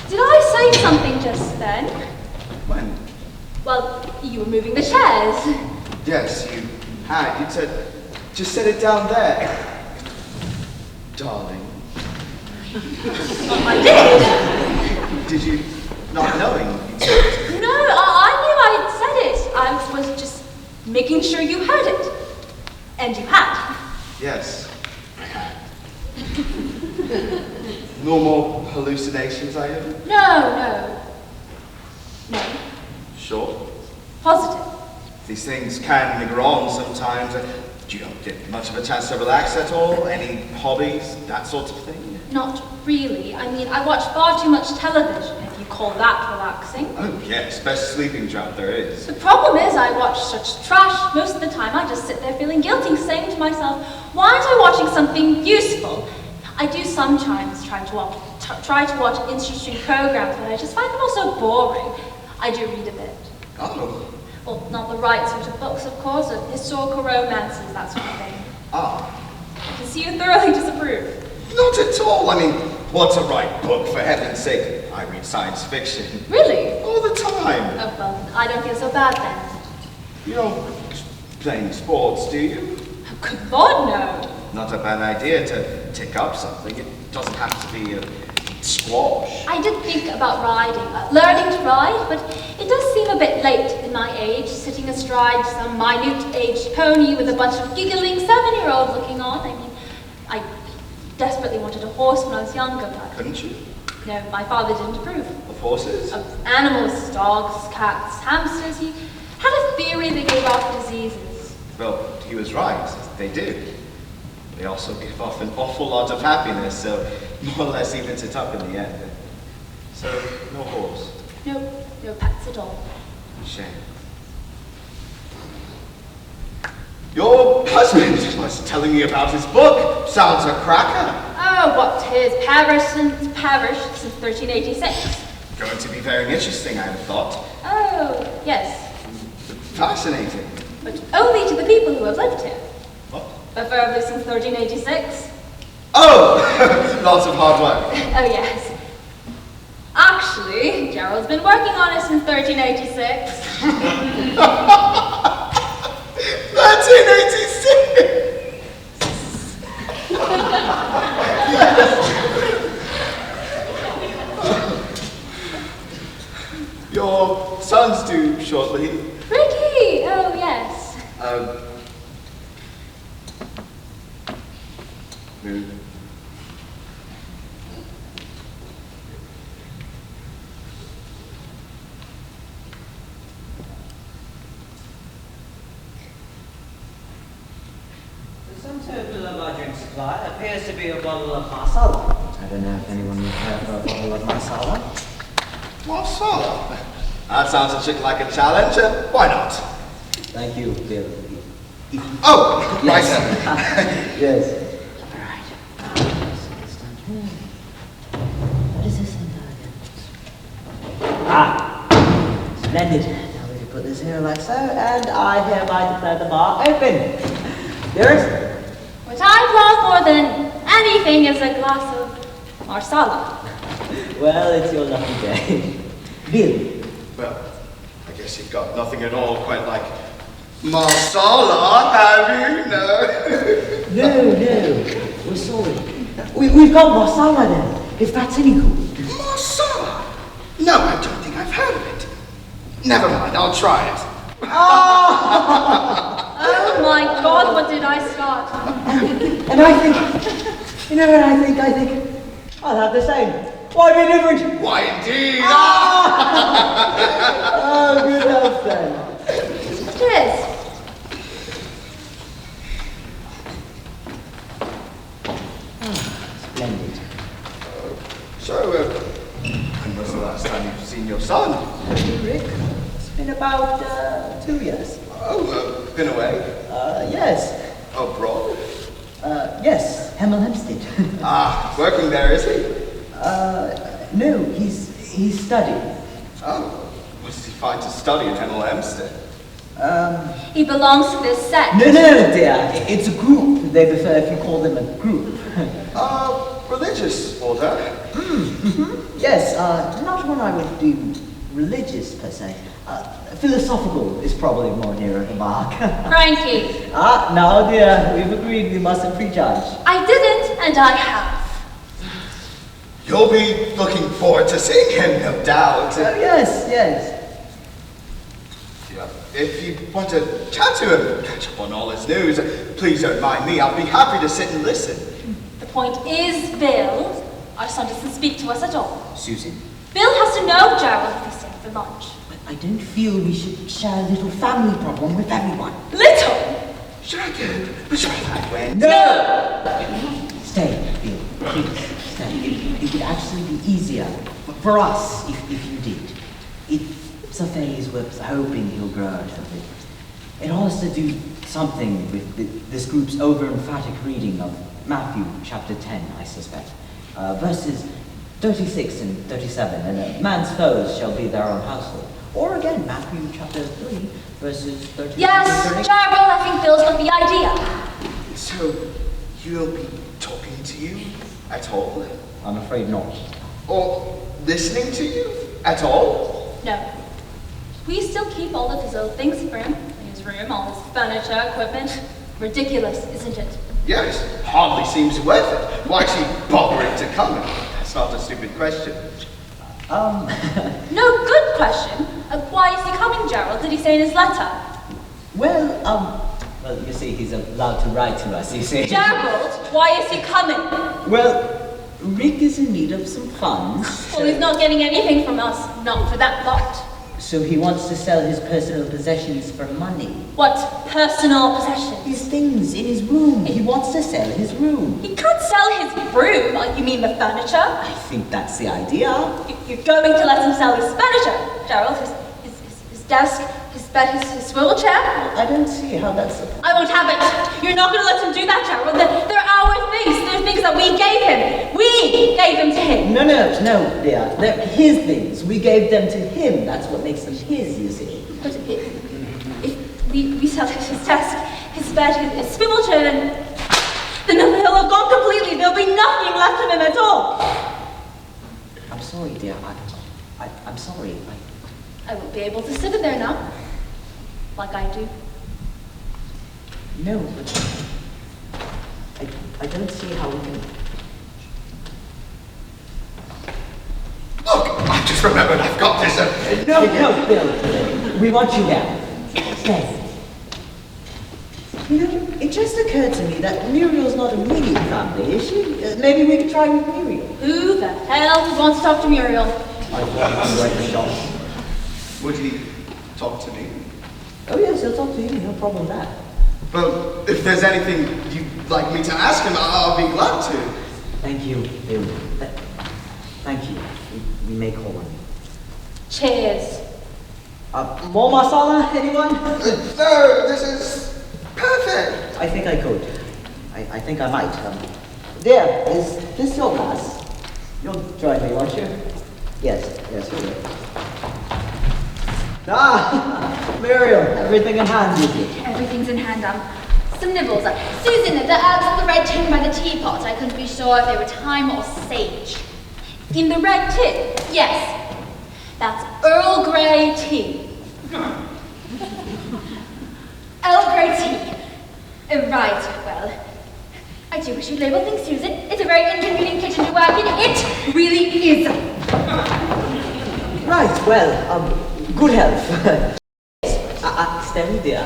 Did I say something just then? When? Well, you were moving the chairs. Yes, you had. You said, just set it down there. Darling. I did. Did you not knowing? No, I knew I had said it. I was just making sure you heard it. And you had. Yes, I had. No more hallucinations, I hope? No. No. Sure. Positive. These things can linger on sometimes. Do you not get much of a chance to relax at all? Any hobbies, that sort of thing? Not really. I mean, I watch far too much television, if you call that relaxing. Oh yes, best sleeping draught there is. The problem is I watch such trash. Most of the time I just sit there feeling guilty, saying to myself, why aren't I watching something useful? I do sometimes try to watch interesting programs, but I just find them all so boring. I do read a bit. Oh. Well, not the right sort of books, of course, of historical romances, that sort of thing. Ah. I can see you thoroughly disapprove. Not at all. I mean, what's a right book, for heaven's sake? I read science fiction. Really? All the time. Oh, well, I don't feel so bad then. You don't play any sports, do you? Oh, good Lord, no. Not a bad idea to take up something. It doesn't have to be a squash. I did think about learning to ride, but it does seem a bit late in my age, sitting astride some minute-aged pony with a bunch of giggling 7-year-olds looking on. I mean, I desperately wanted a horse when I was younger, but... Couldn't you? No, my father didn't approve. Of horses? Of animals, dogs, cats, hamsters. He had a theory they gave off diseases. Well, he was right. They do. They also give off an awful lot of happiness, so more or less evens it up in the end. So, no horse. No pets at all. Shame. Your husband was telling me about his book. Sounds a cracker. Oh, what, his parish since 1386. Going to be very interesting, I have thought. Oh, yes. Fascinating. But only to the people who have lived here. What? Preferably since 1386. Oh! Lots of hard work. Oh, yes. Actually, Gerald's been working on it since 1386. 1386! Your son's due shortly. Ricky! Oh, yes. Move. The sum total of our drink supply appears to be a bottle of marsala. I don't know if anyone would care for a bottle of marsala. Marsala? That sounds a chick like a challenge. Why not? Thank you, Bill. Oh, right. Yes. What is this in Splendid. Now we can put this here like so, and I hereby declare the bar open. Dearest? What I'd love more than anything is a glass of marsala. Well, it's your lucky day. Bill. Well, I guess you've got nothing at all quite like marsala, have you? No. No. We're sorry. We've got marsala then, if that's any good. Marsala? No, I don't think I've heard of it. Never mind, I'll try it. Oh my God, what did I start? And I think, I think, I'll have the same. Why be different? Why indeed? Oh, good health then. Cheers. Splendid. So, when was the last time you've seen your son? Rick, it's been about 2 years. Oh, been away? Yes. Abroad? Yes, Hemel Hempstead. Ah, working there, is he? No, he's studying. Oh, what does he find to study at Hemel Hempstead? He belongs to this sect. No, dear. It's a group. They prefer if you call them a group. Religious order? Yes, not one I would deem religious per se. Philosophical is probably more nearer the mark. Frankie. Now dear, we've agreed we mustn't prejudge. I didn't, and I have. You'll be looking forward to seeing him, no doubt. Yes. Yeah, if you want to chat to him, catch up on all his news, please don't mind me. I'll be happy to sit and listen. The point is, Bill, our son doesn't speak to us at all. Susan. Bill has to know Gerald if he's staying for lunch. I don't feel we should share a little family problem with everyone. Little? Should I go? Should I went? No! Stay, Bill. Please, stay. It would actually be easier for us if you did. It's a phase we're hoping he'll grow out of it. It all has to do something with this group's over-emphatic reading of Matthew chapter 10, I suspect. Verses 36 and 37, and a man's foes shall be their own household. Or again, Matthew chapter 3, verses 36 Yes, and 38. Gerald, I think Bill's got the idea. So, you'll be talking to you at all? I'm afraid not. Or listening to you at all? No. We still keep all of his old things for him. In his room, all his furniture, equipment. Ridiculous, isn't it? Yes, hardly seems worth it. Why she bothering to come? That's not a stupid question. No, good question. Why is he coming, Gerald? Did he say in his letter? Well, you see, he's allowed to write to us, you see. Gerald, why is he coming? Well, Rick is in need of some funds. Well, he's not getting anything from us. Not for that lot. So he wants to sell his personal possessions for money. What personal possessions? His things in his room. He wants to sell his room. He can't sell his room. You mean the furniture? I think that's the idea. You're going to let him sell his furniture, Gerald? His desk, his bed, his swivel chair? I don't see how that's... I won't have it. You're not going to let him do that, Gerald. They're our things. They're things that we gave him. We gave them to him. No, dear. They're his things. We gave them to him. That's what makes them his, you see. But if we sell his desk, his bed, his swivel chair, then he'll have gone completely. There'll be nothing left of him at all. I'm sorry, dear. I'm sorry. I won't be able to sit in there now, like I do. No, but I don't see how we can... Look, I just remembered I've got this. No, Bill. We want you there. Stay. You know, it just occurred to me that Muriel's not a immediate family, is she? Maybe we could try with Muriel. Who the hell wants to talk to Muriel? I thought you were the shop. Would he talk to me? Oh yes, he'll talk to you. No problem with that. Well, if there's anything you'd like me to ask him, I'll be glad to. Thank you, Bill. Thank you. We may call on you. Cheers. More masala, anyone? No, this is perfect. I think I could. I think I might. There, is this your glass? You'll join me, won't you? Yes, you will. Muriel, everything in hand with you? Everything's in hand. Some nibbles. Susan, the red tin by the teapot. I couldn't be sure if they were thyme or sage. In the red tin? Yes. That's Earl Grey tea. Earl Grey tea. Right, well, I do wish you'd label things, Susan. It's a very inconvenient kitchen to work in. It really is. Right, well, good health. Steady, dear.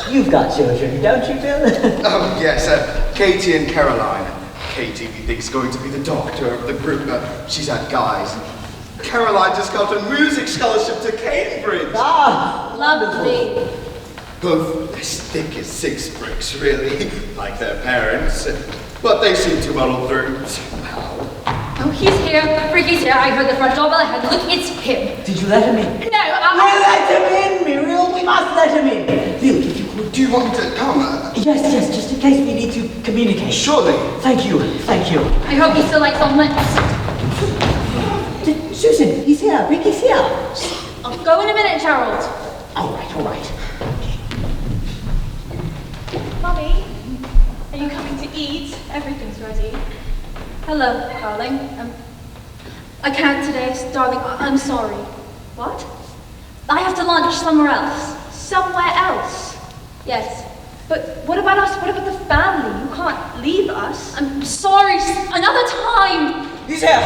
You've got children, don't you, Bill? Oh, yes, Katie and Caroline. Katie, we think's going to be the doctor of the group. She's at Guy's. Caroline just got a music scholarship to Cambridge. Lovely. Both as thick as 6 bricks, really, like their parents. But they seem to muddle through somehow. Oh, he's here. Ricky's here. I heard the front doorbell. I had to look. It's him. Did you let him in? No, Let him in, Muriel. We must let him in. Bill, if you could... Do you want me to come? Yes, just in case we need to communicate. Surely. Thank you. I hope he still likes omelets. Susan, he's here. Ricky's here. I'll go in a minute, Gerald. All right. Mummy, are you coming to eat? Everything's ready. Hello, darling. I can't today, darling. I'm sorry. What? I have to lunch somewhere else. Somewhere else? Yes. But what about us? What about the family? You can't leave us. I'm sorry. Another time. He's here.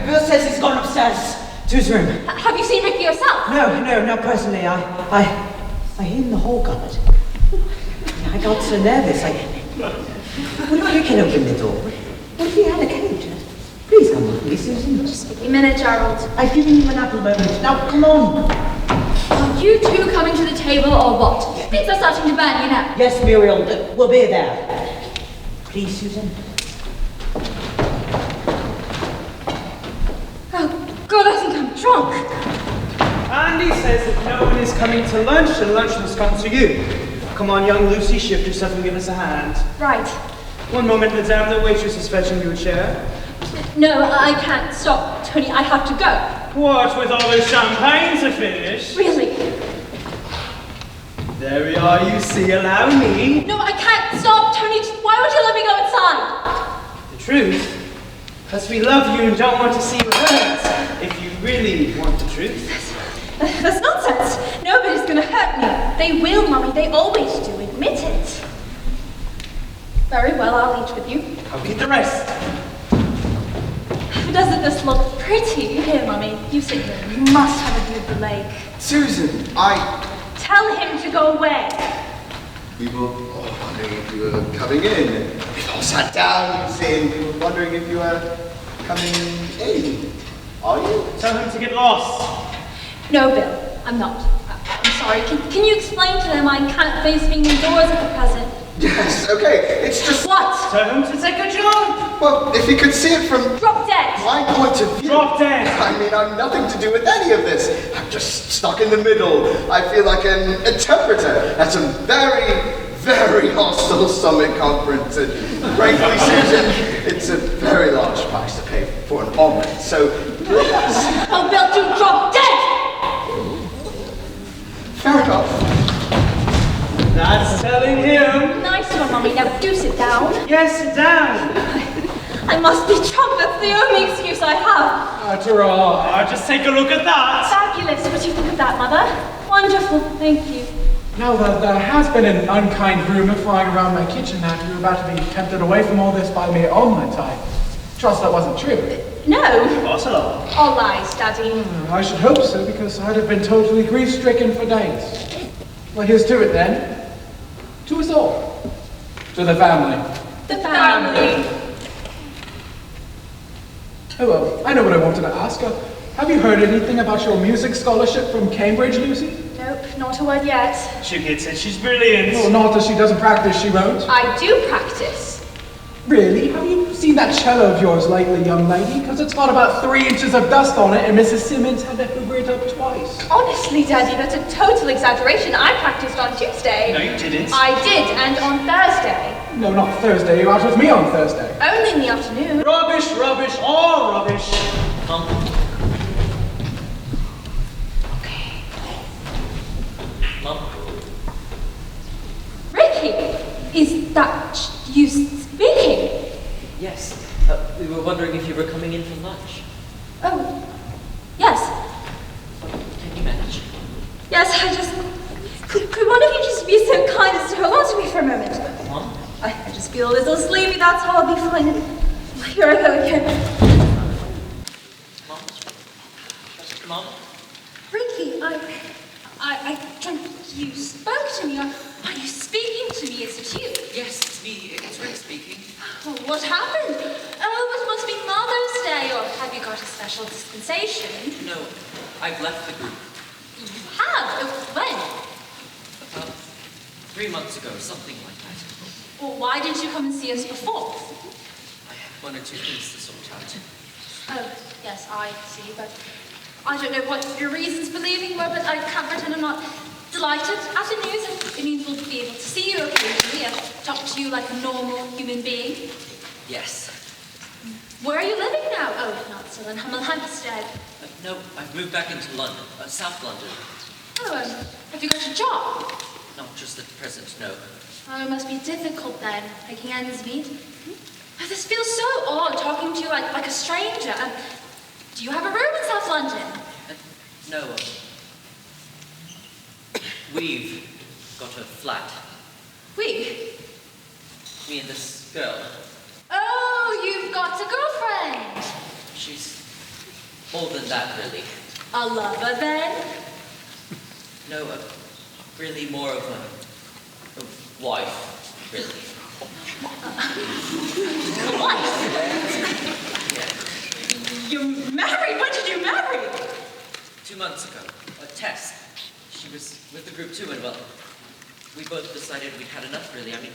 Bill says he's gone upstairs to his room. Have you seen Ricky yourself? No, not personally. I hid in the hall cupboard. I got so nervous. Well, I can open the door. What if he had a cage? Please come with me, Susan. Just give me a minute, Gerald. I've given you an apple moment. Now, come on. Are you two coming to the table or what? Things are starting to burn, you know. Yes, Muriel, we'll be there. Please, Susan. Oh, God, I think I'm drunk. Andy says that no one is coming to lunch, and lunch must come to you. Come on, young Lucy, shift yourself and give us a hand. Right. One moment, madame, the waitress is fetching you a chair. No, I can't stop, Tony. I have to go. What, with all the champagne to finish? Really? There we are, you see, allow me. No, I can't stop, Tony. Why won't you let me go inside? The truth? Because we love you and don't want to see you hurt. If you really want the truth. That's nonsense. Nobody's gonna hurt me. They will, Mummy. They always do. Admit it. Very well, I'll eat with you. I'll get the rest. Doesn't this look pretty? Here, Mummy. You sit here. You must have a view of the lake. Susan, Tell him to go away. We were wondering if you were coming in. We all sat down, you see, and we were wondering if you were coming in. Are you? Tell him to get lost. No, Bill. I'm not. I'm sorry. Can you explain to them I can't face being indoors at the present? Yes, okay. It's just... What? Tell him to take a jump. Well, if you could see it from... Drop dead. my point of view... Drop dead. I mean, I'm nothing to do with any of this. I'm just stuck in the middle. I feel like an interpreter at some very, very hostile summit conference. And frankly, Susan, it's a very large price to pay for an omelet. So, please... Oh, Bill, do drop dead! Fair enough. That's telling him. Nice one, Mummy. Now do sit down. Yes, sit down. I must be drunk. That's the only excuse I have. After all, Just take a look at that. Fabulous. What do you think of that, Mother? Wonderful. Thank you. now there has been an unkind rumor flying around my kitchen that you were about to be tempted away from all this by mere omelette. I trust that wasn't true. No. Barcelona. All lies, Daddy. I should hope so, because I'd have been totally grief-stricken for days. Well, here's to it then. To us all. To the family. The family. Oh well, I know what I wanted to ask. Have you heard anything about your music scholarship from Cambridge, Lucy? Nope, not a word yet. She gets it, she's brilliant. Well, not as she doesn't practice, she won't. I do practice. Really? Have you seen that cello of yours lately, young lady? Because it's got about 3 inches of dust on it, and Mrs. Simmons had to hoover it up twice. Honestly, Daddy, that's a total exaggeration. I practiced on Tuesday. No, you didn't. I did, and on Thursday. No, not Thursday. You were out with me on Thursday. Only in the afternoon. Rubbish, rubbish, all rubbish. Come. Okay. Mom? Ricky, is that you speaking? Yes. We were wondering if you were coming in for lunch. Oh, yes. Can you manage? Yes, I just... Could one of you just be so kind as to hold on to me for a moment? Mom? I just feel a little sleepy, that's all. I'll be fine. Here I go again. Mom? Mom? Ricky, I you spoke to me. Are you speaking to me? Is it you? Yes, it's me. It's Rick speaking. Oh, what happened? Oh, it must be Mother's Day, or have you got a special dispensation? No, I've left the group. You have? When? About 3 months ago, something like that. Well, why didn't you come and see us before? I had 1 or 2 things to sort out. Oh, yes, I see, but I don't know what your reasons for leaving were, but I can't pretend I'm not delighted at the news. It means we'll be able to see you occasionally and talk to you like a normal human being. Yes. Where are you living now? Oh, not still in Hampstead. No, I've moved back into London, South London. Oh, have you got a job? Not just at present, no. Oh, it must be difficult then, making ends meet. Oh, this feels so odd, talking to you like a stranger. Do you have a room in South London? No, we've got a flat. We? Me and this girl. Oh, you've got a girlfriend. She's more than that, really. A lover, then? No, really more of a wife, really. What? You're married? When did you marry? 2 months ago. Tess. She was with the group too, and well, we both decided we'd had enough, really. I mean,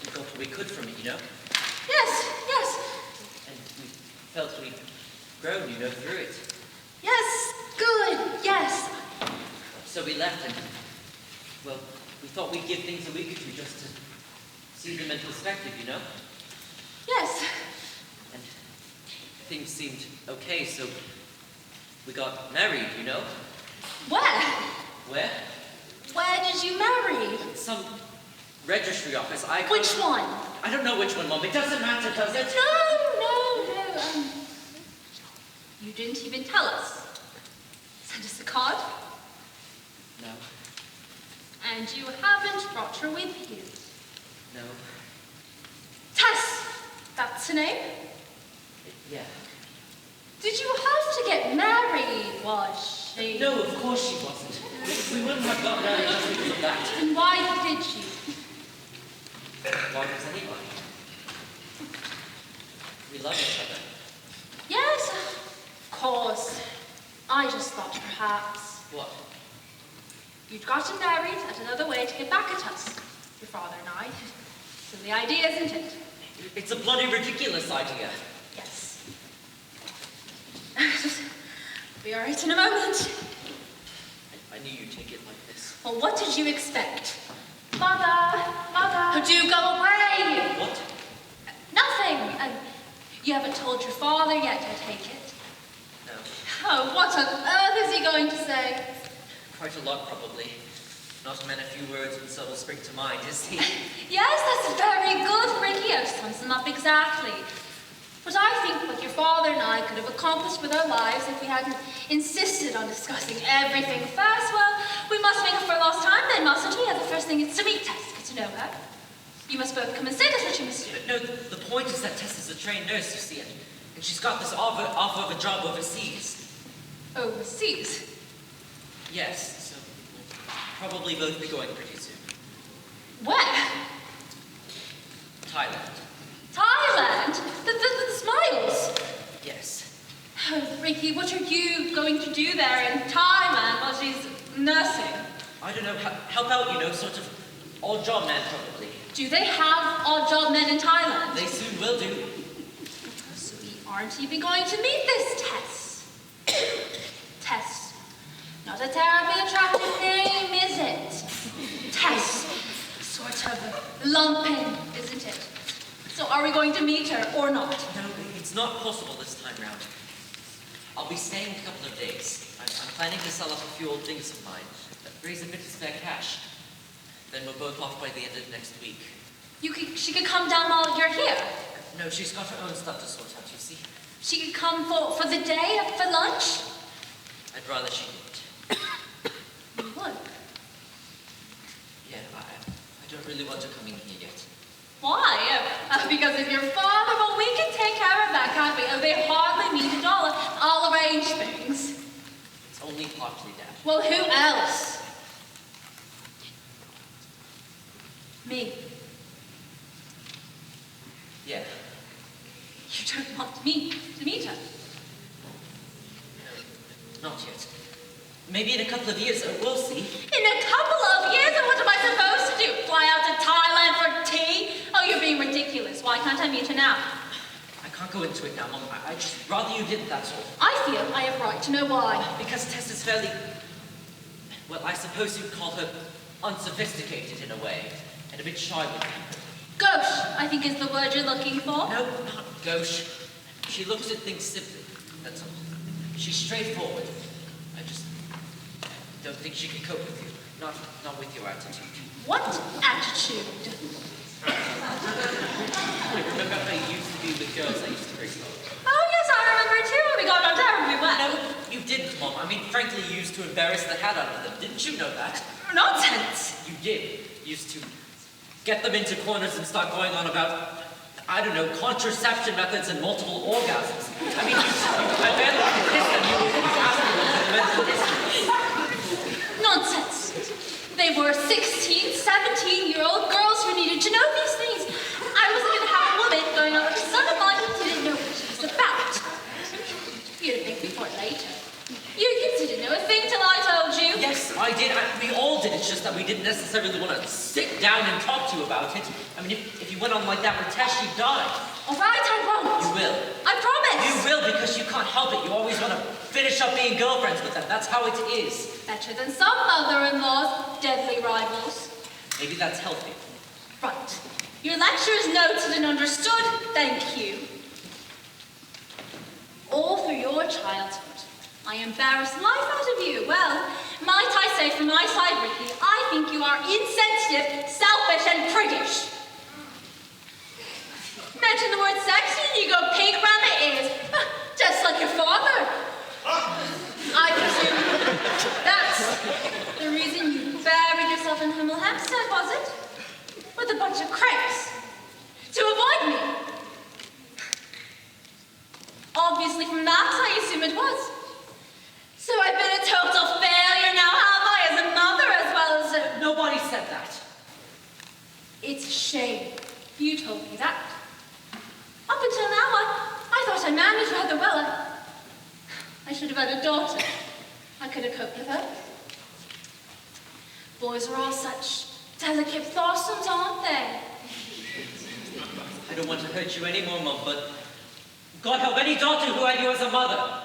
we got what we could from it, you know? Yes. And we felt we'd grown, you know, through it. Yes, good, yes. So we left and, well, we thought we'd give things a week or two just to see them in perspective, you know? Yes. And things seemed okay, so we got married, you know? Where? Where? Where did you marry? Some registry office. Which one? I don't know which one, Mom. It doesn't matter, does it? No. You didn't even tell us. Send us a card? No. And you haven't brought her with you? No. Tess! That's her name? Yeah. Did you have to get married, was she? No, of course she wasn't. We wouldn't have got married just because of that. And why did you? Why does anybody? We love each other. Yes, of course. I just thought perhaps What? you'd gotten married at another way to get back at us, your father and I. Silly idea, isn't it? It's a bloody ridiculous idea. Yes. Be all right in a moment. I knew you'd take it like this. Well, what did you expect? Mother! Do go away! What? Nothing! You haven't told your father yet, I take it. No. Oh, what on earth is he going to say? Quite a lot, probably. Not many few words and so will spring to mind, is he? Yes, that's very good, Ricky. I've sums them up exactly. But I think what your father and I could have accomplished with our lives if we hadn't insisted on discussing everything first, well, we must make up for lost time then, mustn't we? And the first thing is to meet Tess, get to know her. You must both come and say that's what you must do. No, the point is that Tess is a trained nurse, you see, and she's got this offer of a job overseas. Overseas? Yes, so we'll probably both be going pretty soon. Where? Thailand. Thailand? The smiles? Yes. Oh, Ricky, what are you going to do there in Thailand while she's nursing? I don't know, help out, you know, sort of odd job man, probably. Do they have odd job men in Thailand? They soon will do. So we aren't even going to meet this Tess. Tess. Not a terribly attractive name, is it? Tess. Sort of lumping, isn't it? So are we going to meet her or not? No, it's not possible this time round. I'll be staying a couple of days. I'm planning to sell off a few old things of mine, raise a bit of spare cash. Then we're both off by the end of next week. She could come down while you're here. No, she's got her own stuff to sort out, you see. She could come for the day, for lunch? I'd rather she didn't. You would? Yeah, I don't really want her coming here yet. Why? Because of your father? Well, we can take care of that, can't we? Oh, they hardly need $1. I'll arrange things. It's only partly Dad. Well, who else? Me. Yeah. You don't want me to meet her? No, not yet. Maybe in a couple of years, we'll see. In a couple of years? And what am I supposed to do? Fly out to Thailand for tea? Oh, you're being ridiculous. Why can't I meet her now? I can't go into it now, Mom. I just rather you didn't, that's all. I feel I have right to know why. Because Tess is fairly... Well, I suppose you'd call her unsophisticated in a way. And a bit shy with people. Gauche, I think is the word you're looking for. No, not gauche. She looks at things simply, that's all. She's straightforward. I just don't think she can cope with you. Not with your attitude. What attitude? I remember how you used to be with girls I used to bring home. Oh, yes, I remember too. We got on terribly well. No, you didn't, Mom. I mean, frankly, you used to embarrass the head out of them. Didn't you know that? Nonsense. You did. Used to get them into corners and start going on about, I don't know, contraception methods and multiple orgasms. I mean, I barely kissed them. You were asking them for mental history. Nonsense. They were 16, 17-year-old girls who needed to know these things. I was just that we didn't necessarily want to sit down and talk to you about it. I mean, if you went on like that with Tess, she'd die. All right, I won't. You will. I promise. You will, because you can't help it. You always want to finish up being girlfriends with them. That's how it is. Better than some mother-in-laws, deadly rivals. Maybe that's healthy. Right. Your lecture is noted and understood. Thank you. All for your childhood. I embarrass life out of you. Well, might I say from my side, Vriti, I think you are insensitive, selfish, and priggish. Mention the word sexy and you go pink round the ears, just like your father. I presume that's the reason you buried yourself in Hummel Hampstead, was it? With a bunch of cranks. To avoid me. Obviously from that, I assume it was. So I've been a total failure now, have I, as a mother as well as a... Nobody said that. It's a shame. You told me that. Up until now, I thought I managed rather well. I should have had a daughter. I could have coped with her. Boys are all such delicate fossils, aren't they? I don't want to hurt you anymore, Mum, but God help any daughter who had you as a mother.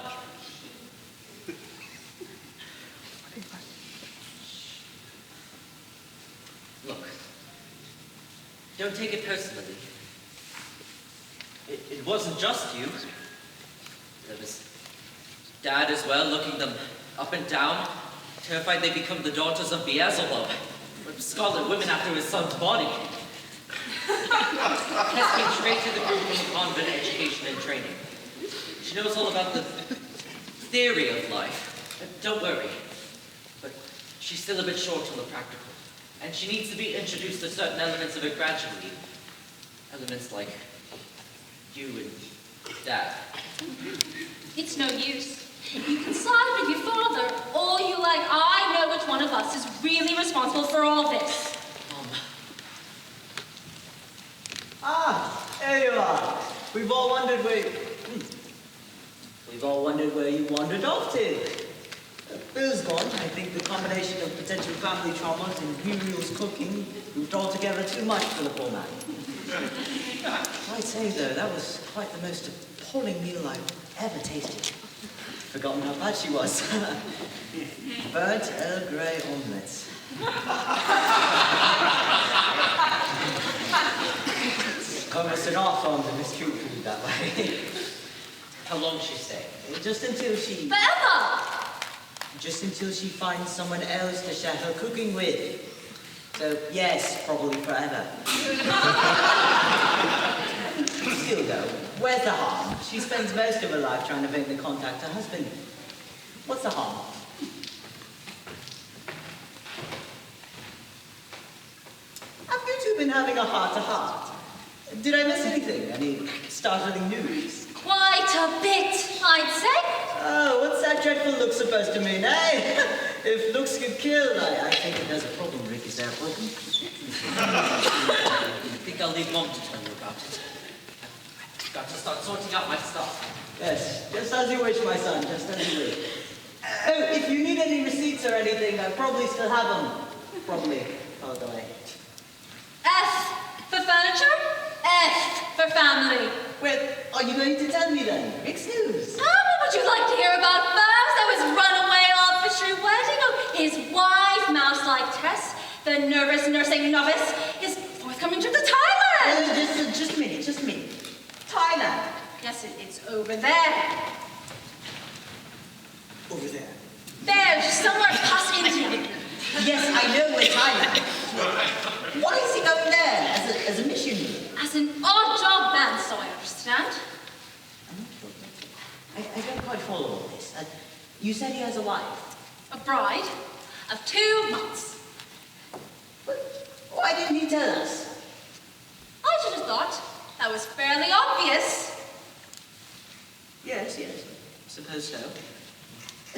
Look, don't take it personally. It wasn't just you. There was Dad as well, looking them up and down, terrified they become the daughters of Beelzebub, or scarlet women after his son's body. Tess came straight to the group from convent education and training. She knows all about the theory of life. Don't worry, but she's still a bit short on the practical. And she needs to be introduced to certain elements of it gradually. Elements like you and Dad. It's no use. You can side with your father all you like. I know which one of us is really responsible for all this. There you are. We've all wondered where you wandered off to. Bill's gone. I think the combination of potential family traumas and Muriel's cooking proved altogether too much for the poor man. I'd say, though, that was quite the most appalling meal I've ever tasted. Forgotten how bad she was. Burnt Earl Grey omelets. Almost an art form to mistreat food that way. How long she stay? Just until she... Forever! Just until she finds someone else to share her cooking with. So, yes, probably forever. Still, though, where's the harm? She spends most of her life trying to make the contact her husband. What's the harm? Have you two been having a heart-to-heart? Did I miss anything? Any startling news? Quite a bit, I'd say. Oh, what's that dreadful look supposed to mean, eh? If looks could kill, I think there's a problem, Rick. Is there a problem? I think I'll leave Mom to tell you about it. I've got to start sorting out my stuff. Yes, just as you wish, my son, just as you wish. Oh, if you need any receipts or anything, I probably still have them. Probably, by the way. F for furniture, F for family. Well, are you going to tell me then? It's news. What would you like to hear about first? There was runaway arbitrary wedding of his wife, mouse-like Tess, the nervous nursing novice, is forthcoming to the Thailand. Just a minute. Thailand. Yes, it's over there. Over there. There, just somewhere past India. Yes, I know where Thailand. Why is he going there? As a missionary? As an odd job man, so I understand. I don't quite follow all this. You said he has a wife. A bride of 2 months. But why didn't he tell us? I should have thought that was fairly obvious. Yes, suppose so.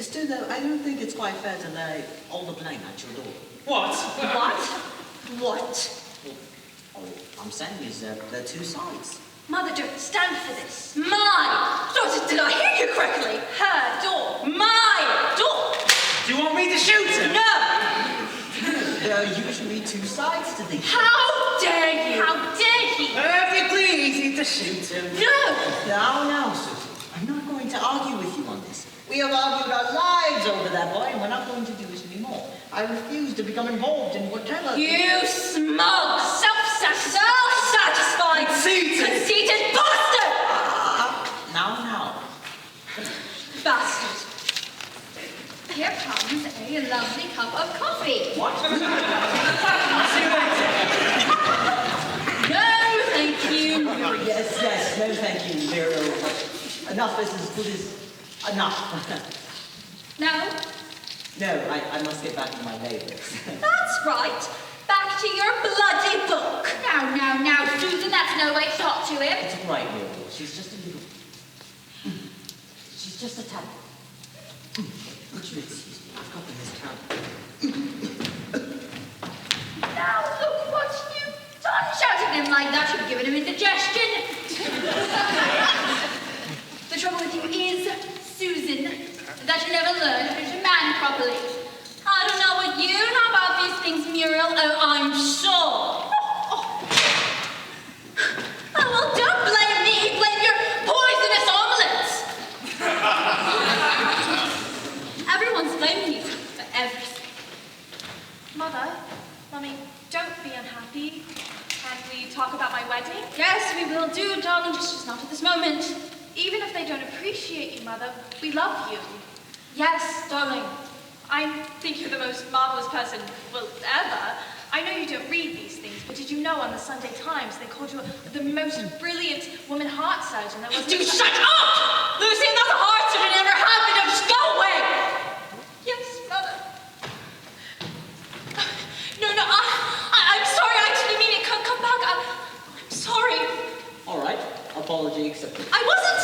Still, though, I don't think it's quite fair to lay all the blame at your door. What? What? All I'm saying is there are two sides. Mother, don't stand for this. My door. Did I hear you correctly? Her door. My door. Do you want me to shoot him? No. two sides to these. How dare you? How dare he? Perfectly easy to shoot him. No! Now, Susan, I'm not going to argue with you on this. We have argued our lives over that boy, and we're not going to do it anymore. I refuse to become involved in whatever... You smug, self-satisfied, conceited bastard! Now. Bastard. Here comes a lovely cup of coffee. What? No, thank you. Yes, no thank you, Muriel. Enough is as good as enough. No? No, I must get back to my neighbours. That's right. Back to your bloody book. Now, Susan, that's no way to talk to him. It's all right, Muriel. She's just a little... She's just a tad... Would you excuse me? I've got the miscount. Now, look what you've done. Shouting him like that should have given him indigestion. The trouble with you is, Susan, that you never learned how to man properly. I don't know what you know about these things, Muriel. Oh, I'm sure. Oh, well, don't blame me. Blame your poisonous omelets. Everyone's blaming you for everything. Mummy, don't be unhappy. Can we talk about my wedding? Yes, we will do, darling, just not at this moment. Even if they don't appreciate you, Mother, we love you. Yes, darling. I think you're the most marvelous person, well, ever. I know you don't read these things, but did you know on the Sunday Times they called you the most brilliant woman heart surgeon there was? Do shut up! Lucy, I'm not a heart surgeon, never have been. Just go away! Yes, Mother. No, I'm sorry. I didn't mean it. Come back. I'm sorry. All right. Apology accepted. I wasn't.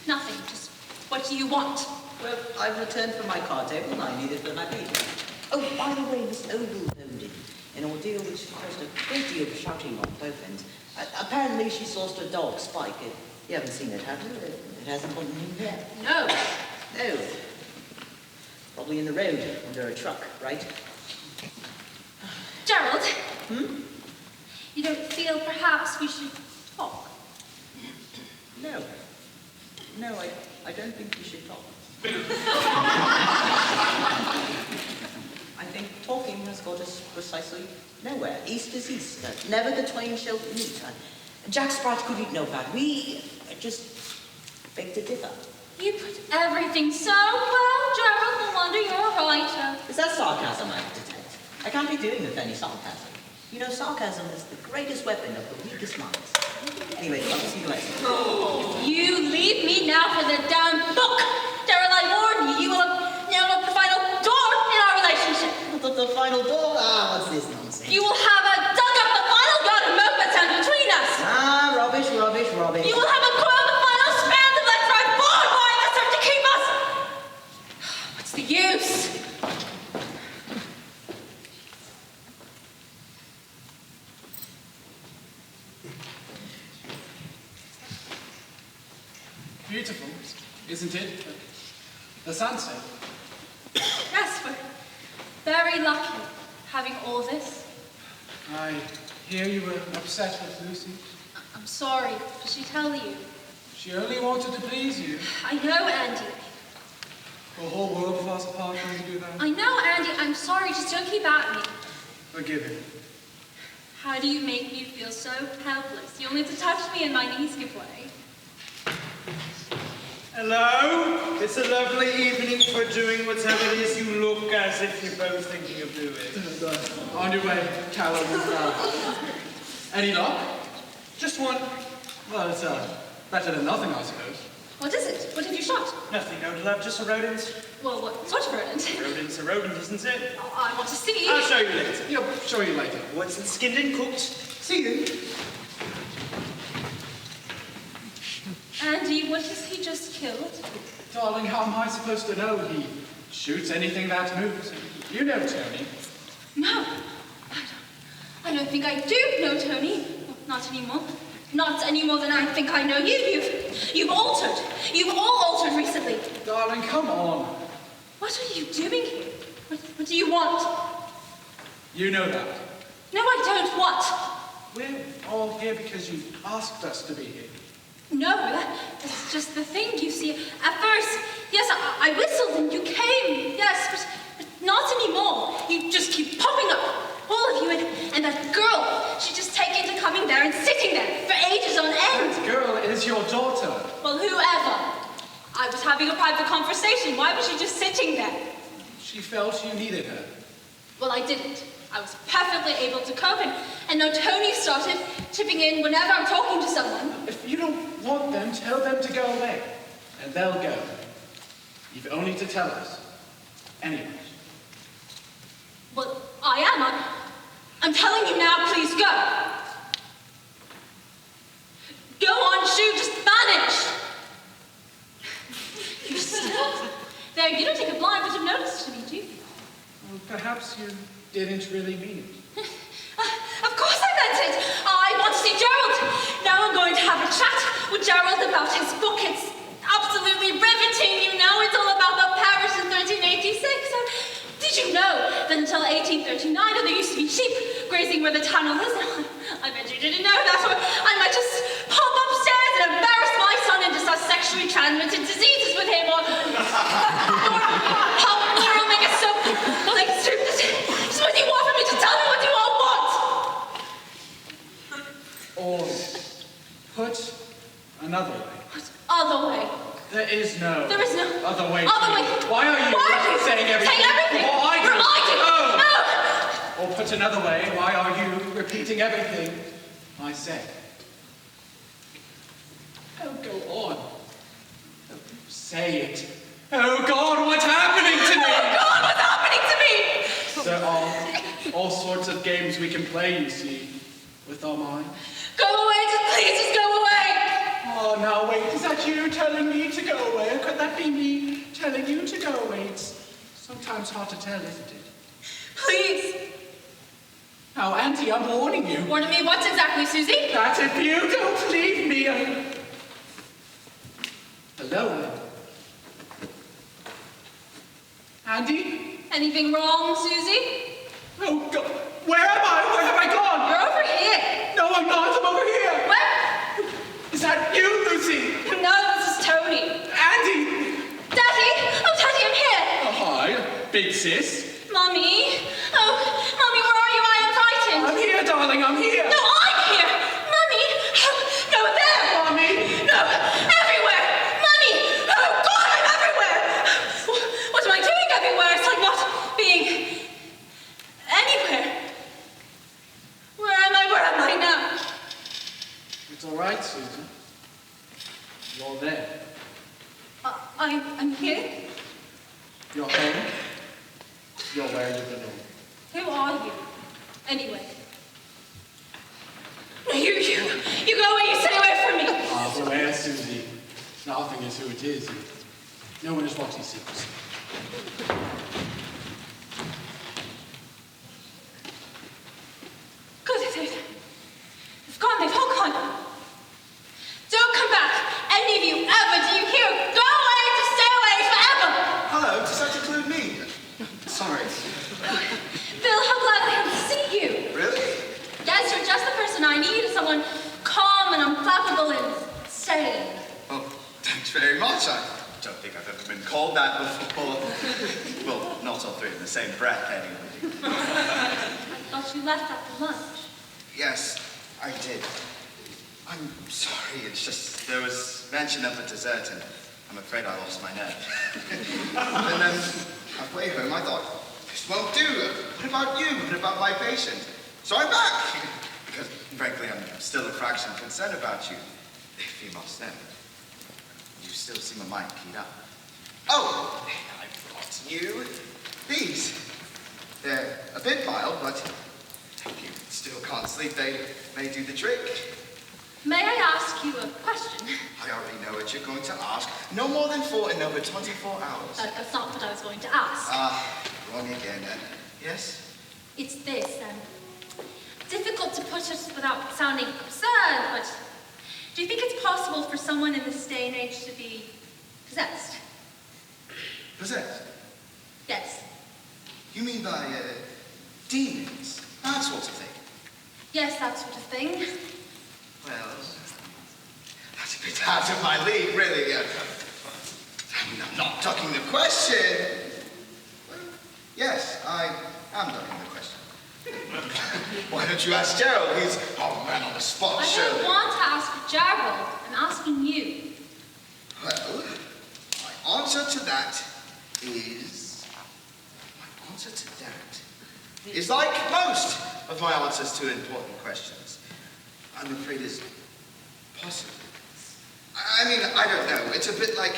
Nothing. Just what do you want? Well, I've returned from my card table and I need it for my baby. Oh, by the way, Miss Ogle owned it. An ordeal which caused a great deal of shouting on both ends. Apparently she lost her dog, Spike. You haven't seen it, have you? It hasn't gotten in there. No. No. Probably in the road, under a truck, right? Gerald. You don't feel perhaps we should talk? No. No, I don't think we should talk. I think talking has got us precisely nowhere. East is east. Never the twain shall meet. Jack Sprat couldn't know that. We just beg to differ. You put everything so well, Gerald. No wonder you're a writer. Is that sarcasm I detect? I can't be doing with any sarcasm. You know, sarcasm is the greatest weapon of the weakest minds. Anyway, I'll see you later. If you leave me now for the damn book, Gerald, I warn you, you will have nailed up the final door in our relationship. The final door? Ah, what's this nonsense? You will have dug up the final garden moat that's between us. Ah, rubbish. You will have coiled the final strands of electric barbed wire that's up to keep us. What's the use? Beautiful, isn't it? The sunset. Yes, we're very lucky having all this. I hear you were upset with Lucy. I'm sorry. Did she tell you? She only wanted to please you. I know, Andy. The whole world falls apart when you do that. I know, Andy. I'm sorry. Just don't keep at me. Forgive him. How do you make me feel so helpless? You only have to touch me and my knees give way. Hello? It's a lovely evening for doing whatever it is you look as if you're both thinking of doing. On your way, Callum. Any luck? Just one. Well, it's better than nothing, I suppose. What is it? What have you shot? Nothing, no love, just a rodent. Well, what sort of rodent? Rodent's a rodent, isn't it? Oh, I want to see. I'll show you later. Yeah, I'll show you later. Once it's skinned and cooked, see you. Andy, what has he just killed? Darling, how am I supposed to know? He shoots anything that moves. You know Tony. No, I don't think I do know Tony. Not anymore. Not any more than I think I know you. You've altered. You've all altered recently. Darling, come on. What are you doing here? What do you want? You know that. No, I don't. What? We're all here because you asked us to be here. No, that's just the thing, you see. At first, yes, I whistled and you came, yes, but not anymore. You just keep popping up, all of you, and that girl, she just taken to coming there and sitting there for ages on end. That girl is your daughter. Well, whoever. I was having a private conversation. Why was she just sitting there? She felt you needed her. Well, I didn't. I was perfectly able to cope, and now Tony started chipping in whenever I'm talking to someone. If you don't want them, tell them to go away, and they'll go. You've only to tell us. Anyway. Well, I am. I'm telling you now, please go. Go on, Shoo, just vanish. You're still there. You don't take a blind bit of notice to me, do you? Well, perhaps you didn't really mean it. Of course I meant it. I want to see Gerald. Now I'm going to have a chat with Gerald about his book. It's absolutely riveting, you know. It's all about the Paris in 1386. And did you know that until 1839 there used to be sheep grazing where the tunnel is? I bet you didn't know that. Or I might just pop upstairs and embarrass my son and discuss sexually transmitted diseases with him, or help Muriel make a soap. Like, just what do you want from me to tell me? What do you all want? Or put another way. What other way? There is no other way. Other way. Why are you saying everything? Saying everything? Or I do? Reminding. Oh. No. Or put another way, why are you repeating everything I say? Oh, go on. Oh, say it. Oh, God, what's happening to me? Oh, God, what's happening to me? There are all sorts of games we can play, you see, with our mind. Go away, please, just go away. Oh, now wait, is that you telling me to go away? Or could that be me telling you to go away? It's sometimes hard to tell, isn't it? Please. Now, Auntie, I'm warning you. Warning me what exactly, Susie? That if you don't leave me alone. Andy? Anything wrong, Susie? Oh, God. Where am I? Where have I gone? You're over here. No, I'm not. I'm over here. Where? Is that you, Lucy? No, this is Tony. Andy! Daddy! Oh, Daddy, I'm here. Oh, hi, big sis. Mommy? Oh, Mommy, where are you? I am frightened. I'm here, darling, I'm here. No, I'm here. Mommy! Oh, no, there. Mommy! No, everywhere. Mommy! Oh, God, I'm everywhere. What am I doing everywhere? It's like not being anywhere. Where am I? Where am I now? It's all right, Susan. You're there. I'm here? You're home. You're where you belong. Who are you? Anyway. You go away, you stay away from me. Ah, beware, Susie. Nothing is who it is. No one is what he seems. Good, they've gone, they've all gone. Don't come back, any of you, ever, do you hear? Go away, to stay away forever. Hello, does that include me? Sorry. Bill, how glad I am to see you. Really? Yes, you're just the person I need, someone calm and unflappable and sane. Oh, thanks very much. I don't think I've ever been called that before. Well, not all three in the same breath, anyway. I thought you left after lunch. Yes, I did. I'm sorry, it's just there was mention of a dessert and I'm afraid I lost my nerve. And then halfway home I thought, this won't do. What about you? What about my patient? So I'm back. Because frankly I'm still a fraction concerned about you. If you must know. You still seem a mind keyed up. Oh, I've got you these. They're a bit mild, but if you still can't sleep, they may do the trick. May I ask you a question? I already know what you're going to ask. No more than 4 in over 24 hours. That's not what I was going to ask. Wrong again. Yes? It's this, difficult to put it without sounding absurd, but do you think it's possible for someone in this day and age to be possessed? Possessed? You mean by, demons? That sort of thing? Yes, that sort of thing. Well, that's a bit out of my league, really. I mean, I'm not ducking the question. Well, yes, I am ducking the question. Why don't you ask Gerald? He's man on the spot, I don't want to ask Gerald. I'm asking you. Well, my answer to that is like most of my answers to important questions. I'm afraid is possible. I mean, I don't know. It's a bit like,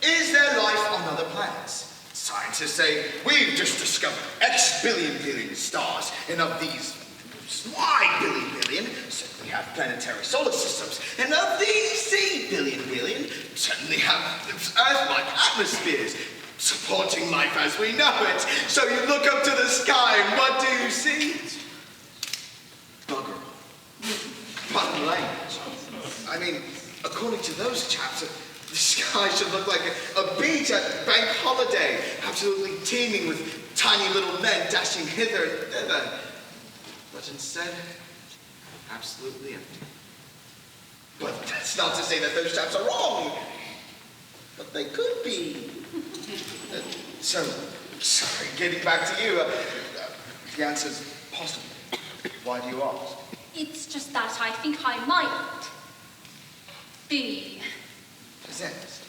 is there life on other planets? Scientists say, we've just discovered X billion stars, and of these Y billion, certainly have planetary solar systems, and of these Z billion, certainly have Earth-like atmospheres, supporting life as we know it. So you look up to the sky, and what do you see? Bugger all. Pardon language. I mean, according to those chaps, the sky should look like a beach at bank holiday, absolutely teeming with tiny little men dashing hither and thither. But instead, absolutely empty. But that's not to say that those chaps are wrong. But they could be. So, sorry, getting back to you, the answer's possible. Why do you ask? It's just that I think I might be possessed.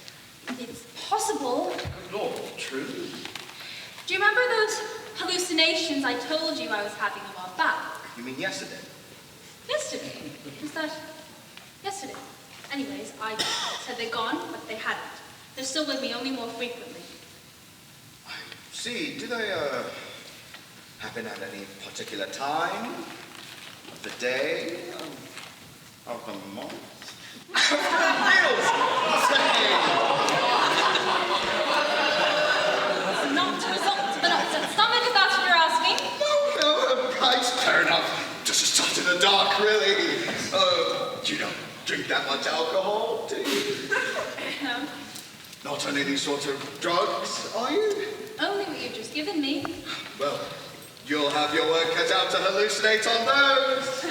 It's possible. Good Lord, true? Do you remember those hallucinations I told you I was having a while back? You mean yesterday? Yesterday? Was that yesterday? Anyways, I said they're gone, but they hadn't. They're still with me, only more frequently. I see. Do they, happen at any particular time of the day, of the month? Not to result to the nuts and stomach, if that's what you're asking. No, right, fair enough. Just a shot in the dark, really. You don't drink that much alcohol, do you? Not on any sort of drugs, are you? Only what you've just given me. Well, you'll have your work cut out to hallucinate on those.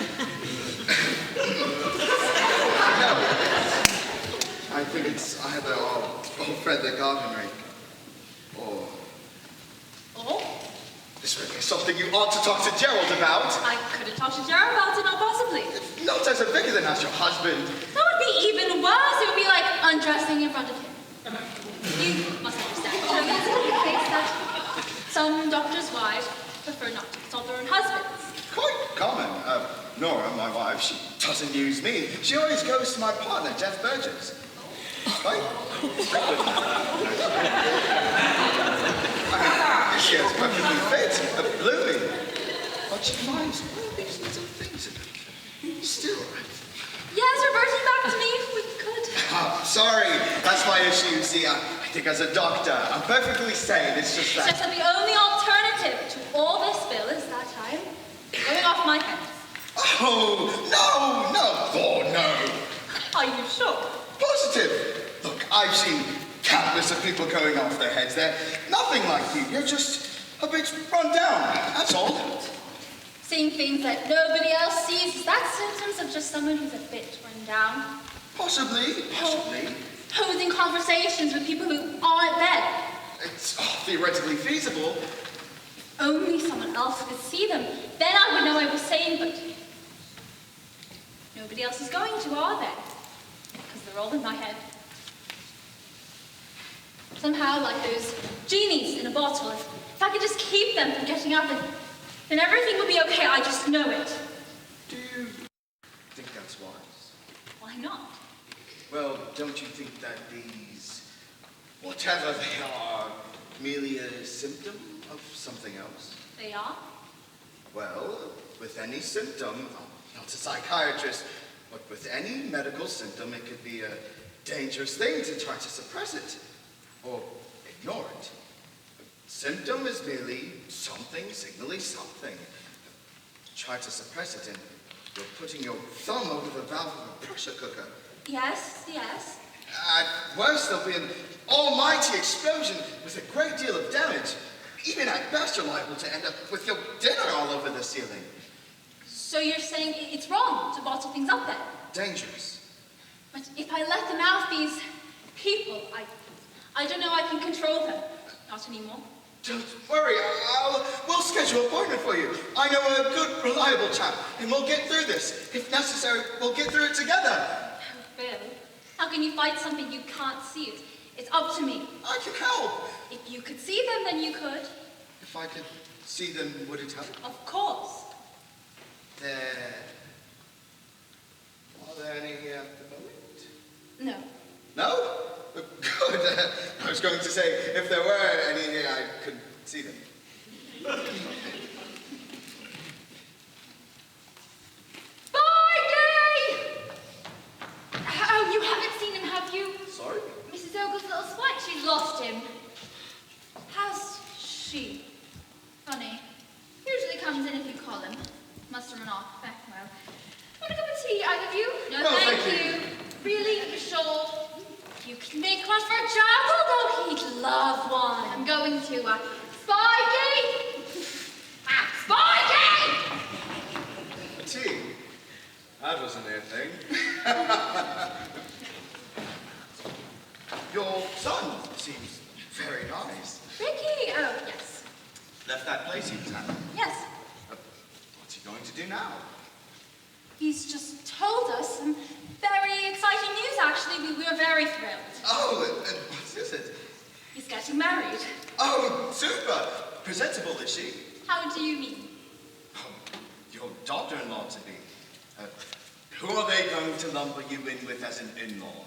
No, I think it's either our old friend the gardener, or this would be something you ought to talk to Gerald about. I could have talked to Gerald about it, not possibly. Not as a vicar than as your husband. That would be even worse. It would be like undressing in front of him. You must understand. That's the case that some doctors' wives prefer not to consult their own husbands. Quite common. Nora, my wife, she doesn't use me. She always goes to my partner, Jeff Burgess. Right? I mean, she has perfectly fit, blooming. But she finds all these little things in her. Still, Yes, reverting back to me if we could. Sorry, that's my issue. See, I think as a doctor, I'm perfectly sane. It's just that. It's just that the only alternative to all this bill is that I'm going off my head. Oh, no. Are you sure? Positive. Look, I've seen countless of people going off their heads. They're nothing like you. You're just a bit run down, that's all. Seeing things that nobody else sees, is that symptoms of just someone who's a bit run down? Possibly. Holding conversations with people who aren't there. It's theoretically feasible. If only someone else could see them. Then I would know I was sane, but nobody else is going to, are they? Because they're all in my head. Somehow, like those genies in a bottle, if I could just keep them from getting out, then everything would be okay. I just know it. Do you think that's wise? Why not? Well, don't you think that these, whatever they are, merely a symptom of something else? They are? Well, with any symptom, I'm not a psychiatrist, but with any medical symptom, it could be a dangerous thing to try to suppress it, or ignore it. A symptom is merely something signaling something. Try to suppress it, and you're putting your thumb over the valve of a pressure cooker. Yes. At worst, there'll be an almighty explosion with a great deal of damage. Even at best, you're liable to end up with your dinner all over the ceiling. So you're saying it's wrong to bottle things up then? Dangerous. But if I let them out, these people, I don't know I can control them. Not anymore. Don't worry, we'll schedule an appointment for you. I know a good, reliable chap, and we'll get through this. If necessary, we'll get through it together. Oh, Bill, how can you fight something you can't see? It's up to me. I can help. If you could see them, then you could. If I could see them, would it help? Of course. Are there any here at the moment? No. No? Good. I was going to say, if there were any here, I could see them. Oh, you haven't seen him, have you? Sorry? Mrs. Ogle's little spike, she's lost him. How's she? Funny. Usually comes in if you call him. Must have run off. Well. Want a cup of tea, either of you? No, thank you. Really? You're sure? You can make one for Gerald, though he'd love one. I'm going to, Spikey! Spikey! Tea? That wasn't their thing. Your son seems very nice. Ricky? Oh, yes. Left that place he was at? Yes. What's he going to do now? He's just told us some very exciting news, actually. We were very thrilled. Oh, and what is it? He's getting married. Oh, super! Presentable, is she? How do you mean? Oh, your daughter-in-law to be. Who are they going to lumber you in with as an in-law?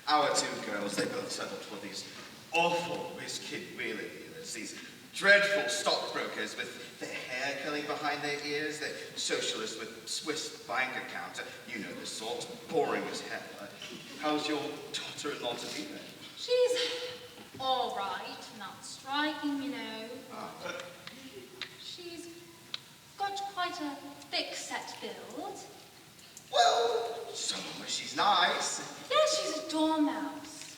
Our two girls, they both settled for these awful whiz-kid wheelies, these dreadful stockbrokers with their hair curling behind their ears, they're socialists with Swiss bank accounts. You know the sort, boring as hell. How's your daughter-in-law to be then? She's all right, not striking, you know. She's got quite a thick-set build. Well, so she's nice. Yeah, she's a dormouse.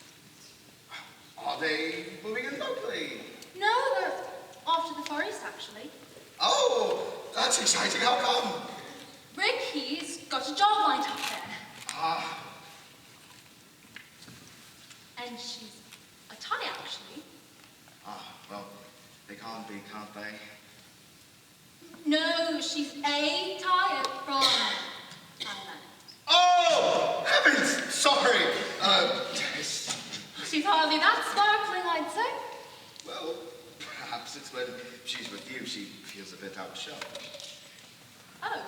Are they moving in locally? No, they're off to the forest, actually. Oh, that's exciting. How come? Ricky's got a job lined up there. Ah. And she's a Thai, actually. Ah, well, they can't be, can't they? No, she's a Thai from Thailand. Oh, heavens! Sorry. She's hardly that sparkling, I'd say. Well, perhaps it's when she's with you she feels a bit outshined. Oh.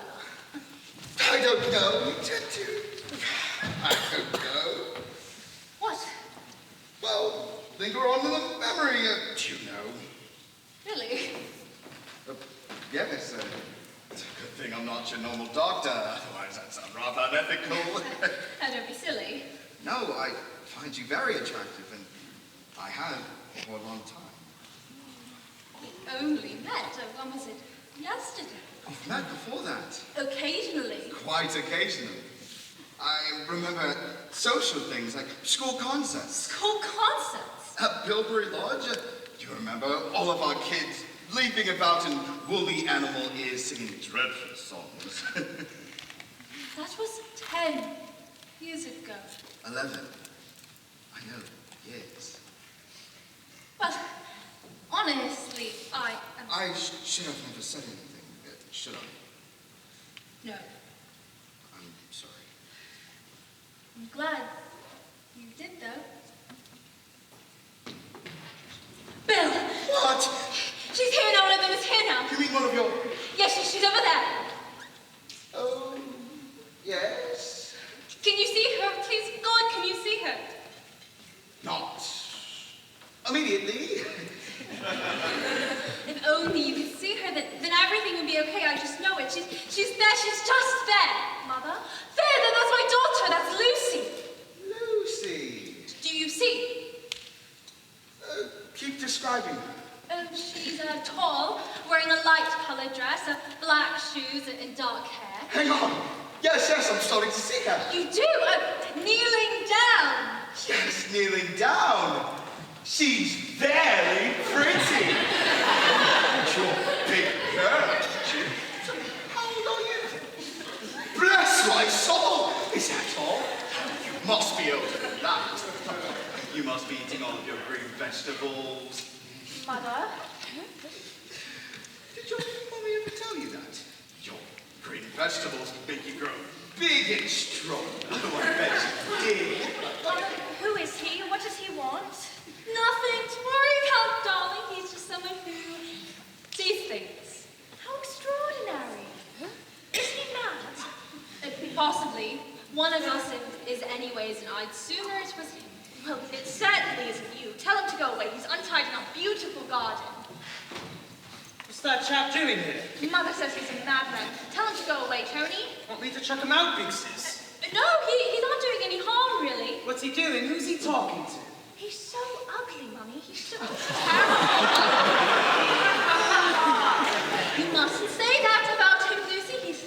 I don't know. You tend to. I don't know. What? Well, linger on to the memory, you know. Really? Yes, it's a good thing I'm not your normal doctor, otherwise that sounds rather unethical. Oh, don't be silly. No, I find you very attractive, and I have for a long time. We only met, when was it? Yesterday. We've met before that. Occasionally. Quite occasionally. I remember social things like school concerts. School concerts? At Bilberry Lodge. You remember all of our kids leaping about in woolly animal ears singing dreadful songs. That was 10 years ago. 11. I know, years. Well, honestly, I should have never said anything, should I? No. I'm sorry. I'm glad you did, though. Bill! What? She's here now, one of them is here now. You mean one of your... Yes, she's over there. Oh, yes. Can you see her? Please, God, can you see her? Not immediately. If only you could see her, then everything would be okay. I just know it. She's there. She's just there. Mother? There, that's my daughter. That's Lucy. Lucy. Do you see? Keep describing her. She's tall, wearing a light-colored dress, black shoes, and dark hair. Hang on. Yes, I'm starting to see her. You do? Kneeling down. Yes. kneeling down. She's very pretty. You're a big girl, aren't you? How old are you? Bless my soul! Is that all? You must be older than that. You must be eating all of your green vegetables. Mother? Did your mommy ever tell you that? Your green vegetables make you grow big and strong. Oh, I bet you did. Mother, who is he? What does he want? Nothing to worry about, darling. He's just someone who sees things. How extraordinary. Is he mad? Possibly. One of us is anyways, and I'd sooner it was him. Well, it certainly isn't you. Tell him to go away. He's untied in our beautiful garden. What's that chap doing here? Mother says he's a madman. Tell him to go away, Tony. Want me to chuck him out, big sis? No, he's not doing any harm, really. What's he doing? Who's he talking to? He's so ugly, Mummy. He's so terrible. You mustn't say that about him, Lucy. He's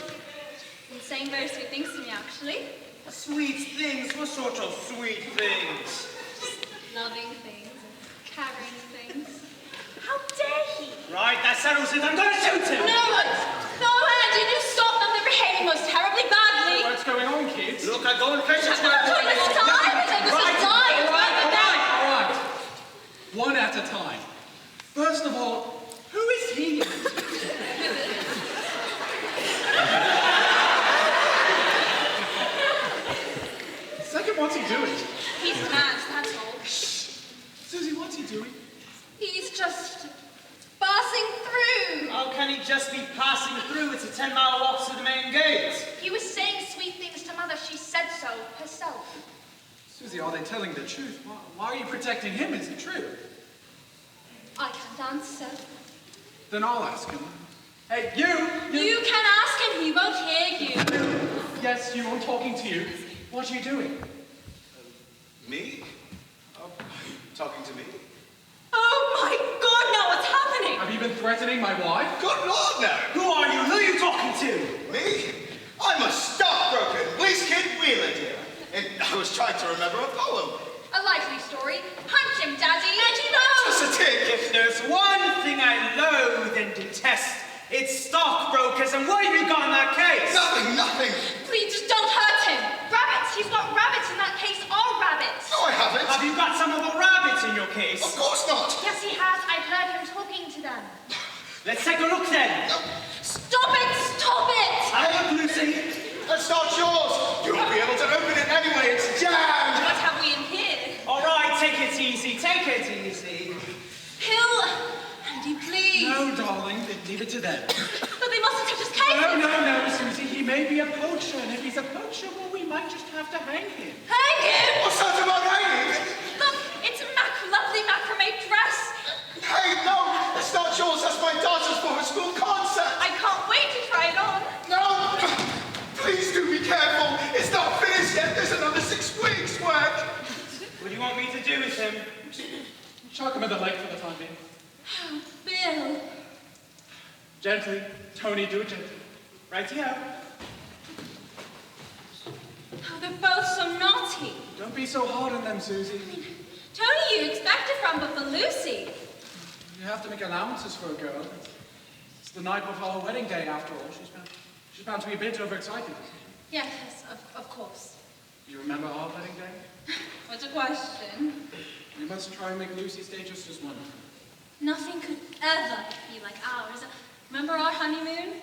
been saying very sweet things to me, actually. Sweet things? What sort of sweet things? Just loving things and caring things. How dare he? Right, that settles it. I'm going to shoot him! No, Andy, you stop them. They're behaving most terribly badly. What's going on, kids? Look, I'm going to catch All right. One at a time. First of all, who is he? Second, what's he doing? He's mad, that's all. Susie, what's he doing? He's just passing through. How can he just be passing through? It's a 10-mile walk to the main gate. He was saying sweet things to Mother. She said so herself. Susie, are they telling the truth? Why are you protecting him? Is it true? I can't answer. Then I'll ask him. Hey, you! You can ask him. He won't hear you. Yes, you. I'm talking to you. What are you doing? Me? Oh, talking to me? Oh my God! Now what's happening? Have you been threatening my wife? Good Lord, no! Who are you? Who are you talking to? Me? I'm a stockbroker, whiz-kid wheeler dear. And I was trying to remember a poem. A likely story. Punch him, Daddy. And you know. Just a tick. If there's one thing I loathe and detest, it's stockbrokers. And what have you got in that case? Nothing. Please, just don't hurt him. Rabbits. He's got rabbits in that case. All rabbits. No, I haven't. Have you got some of the rabbits in your case? Of course not. Yes, he has. I've heard him talking to them. Let's take a look then. Stop it! Stop it! Have a look, Lucy. That's not yours. You won't be able to open it anyway. It's jammed. What have we in here? All right, take it easy. Take it easy. Hill! Andy, please! No, darling. Leave it to them. But they mustn't touch his case! No, Susie. He may be a poacher, and if he's a poacher, well, we might just have to hang him. Hang him! What's that about hanging? Look, it's a lovely macrame dress. Hey, no, it's not yours. That's my daughter's for her school concert. I can't wait to try it on. No! Please do be careful. It's not finished yet. There's another 6 weeks' work. What do you want me to do with him? Chuck him in the lake for the time being. Oh, Bill. Gently. Tony, do it gently. Righty-o. Oh, they're both so naughty. Don't be so hard on them, Susie. Tony, you expect it from, but for Lucy. You have to make allowances for a girl. It's the night before her wedding day, after all. She's bound to be a bit overexcited. Yes, of course. You remember our wedding day? What's a question? We must try and make Lucy's day just as wonderful. Nothing could ever be like ours. Remember our honeymoon?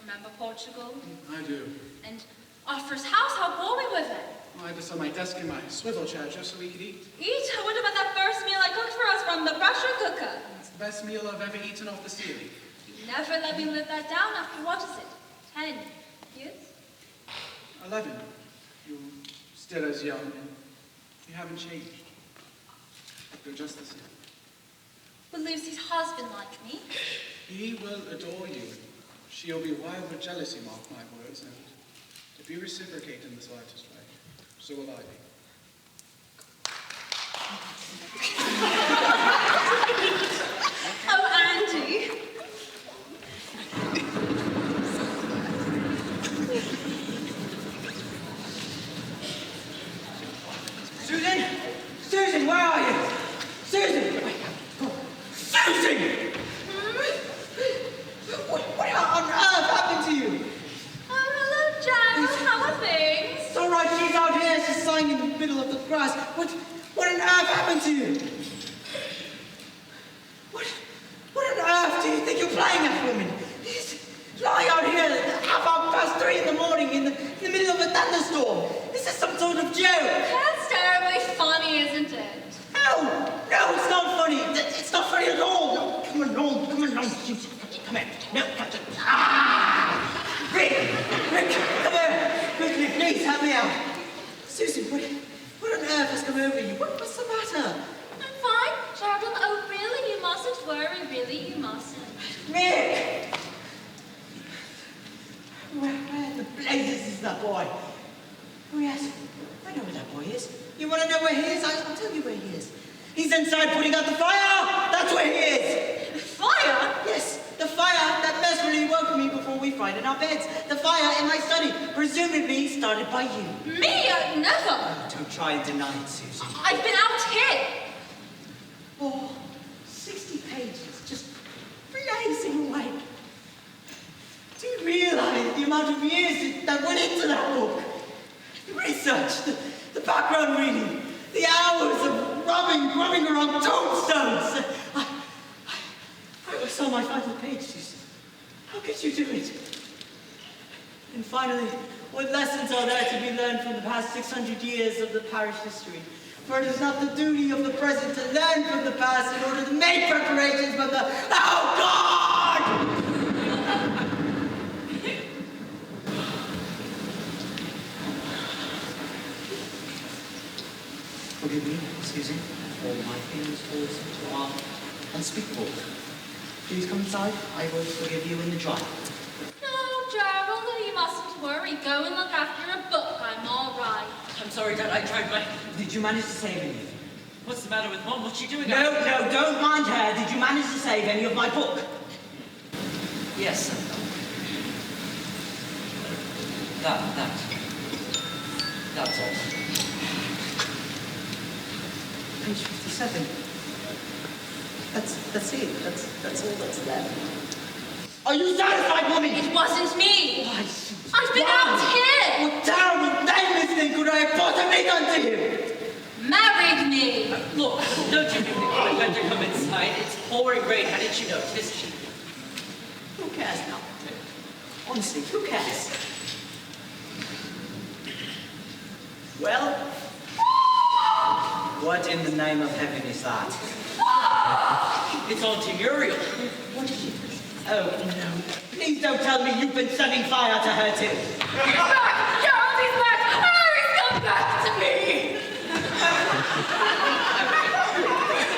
Remember Portugal? I do. And our first house, how poor we were then. I just had my desk in my swivel chair just so we could eat. Eat? What about that first meal I cooked for us from the pressure cooker? It's the best meal I've ever eaten off the ceiling. You never let me live that down after, what is it, 10 years? 11. You're still as young, and you haven't changed. You're just the same. Will Lucy's husband like me? He will adore you. She'll be wild with jealousy, mark my words, and if you reciprocate in the slightest way, so will I be. Oh, Andy. Susan, where are you? Susan! Susan! What on earth happened to you? Oh, hello, Gerald. How are things? It's all right, she's out here. She's lying in the middle of the grass. What on earth happened to you? What on earth do you think you're playing at, woman? He's lying out here at 3:30 in the morning in the middle of a thunderstorm. This is some sort of joke. That's terribly funny, isn't it? No, it's not funny. It's not funny at all. No, come on. Come here. No, Rick, come here. Quickly, please, help me out. Susan, what on earth has come over you? What's the matter? I'm fine, Gerald. Oh, really? You mustn't worry. Really, you mustn't. Rick! Where in the blazes is that boy? Oh, yes. I know where that boy is. You want to know where he is? I'll tell you where he is. He's inside putting out the fire! That's where he is! Fire? Yes, the fire that mesmerly woke me before we fried in our beds. The fire in my study, presumably started by you. Me? Never. Oh, don't try and deny it, Susan. I've been out here. Oh, 60 pages, just blazing away. Do you realize the amount of years that went into that book? The research, the background reading, the hours of grubbing around tombstones. I was on my final page, Susan. How could you do it? And finally, what lessons are there to be learned from the past 600 years of the parish history? For it is not the duty of the present to learn from the past in order to make preparations for the... Oh, God! Forgive me, Susan. All my feelings fall into are unspeakable. Please come inside. I will forgive you in the dry. No, Gerald, you mustn't worry. Go and look after a book. I'm all right. I'm sorry, Dad, I tried my... Did you manage to save anything? What's the matter with Mom? What's she doing? No, don't mind her. Did you manage to save any of my book? Yes. That's all. Page 57. That's it. That's all that's left. Are you satisfied, woman? It wasn't me. Why, I've been out here. What terrible nameless thing could I have possibly done to you? Married me. Look, don't you think I'd better come inside? It's pouring rain. Hadn't you noticed? Who cares now? Honestly, who cares? Well, what in the name of heaven is that? It's Auntie Muriel. What is she? Oh, no. Please don't tell me you've been setting fire to her too. He's back! Gerald, he's back! Harry's come back to me!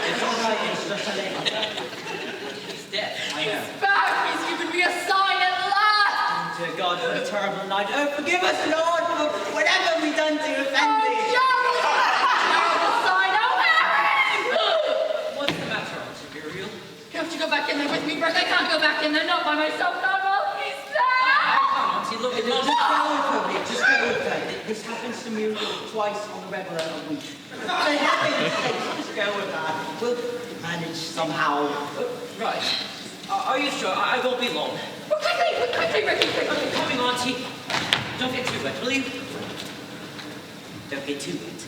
It's all right, it's just a little. He's dead. I know. He's back! He's given me a sign at last! Dear God, what a terrible night. Oh, forgive us, Lord, for whatever we've done to offend thee. Gerald! Terrible sign! Oh, Harry! What's the matter, Auntie Muriel? You have to go back in there with me, Brooke. I can't go back in there, not by myself, not while he's there! Auntie, look, Just go with her, Vic. Just go with her. This happens to Muriel twice on the regular a week. For heaven's sake, just go with her. We'll manage somehow. Right. Are you sure? I won't be long. Well, quickly, Ricky, quickly. Coming, Auntie. Don't get too wet, will you? Don't get too wet.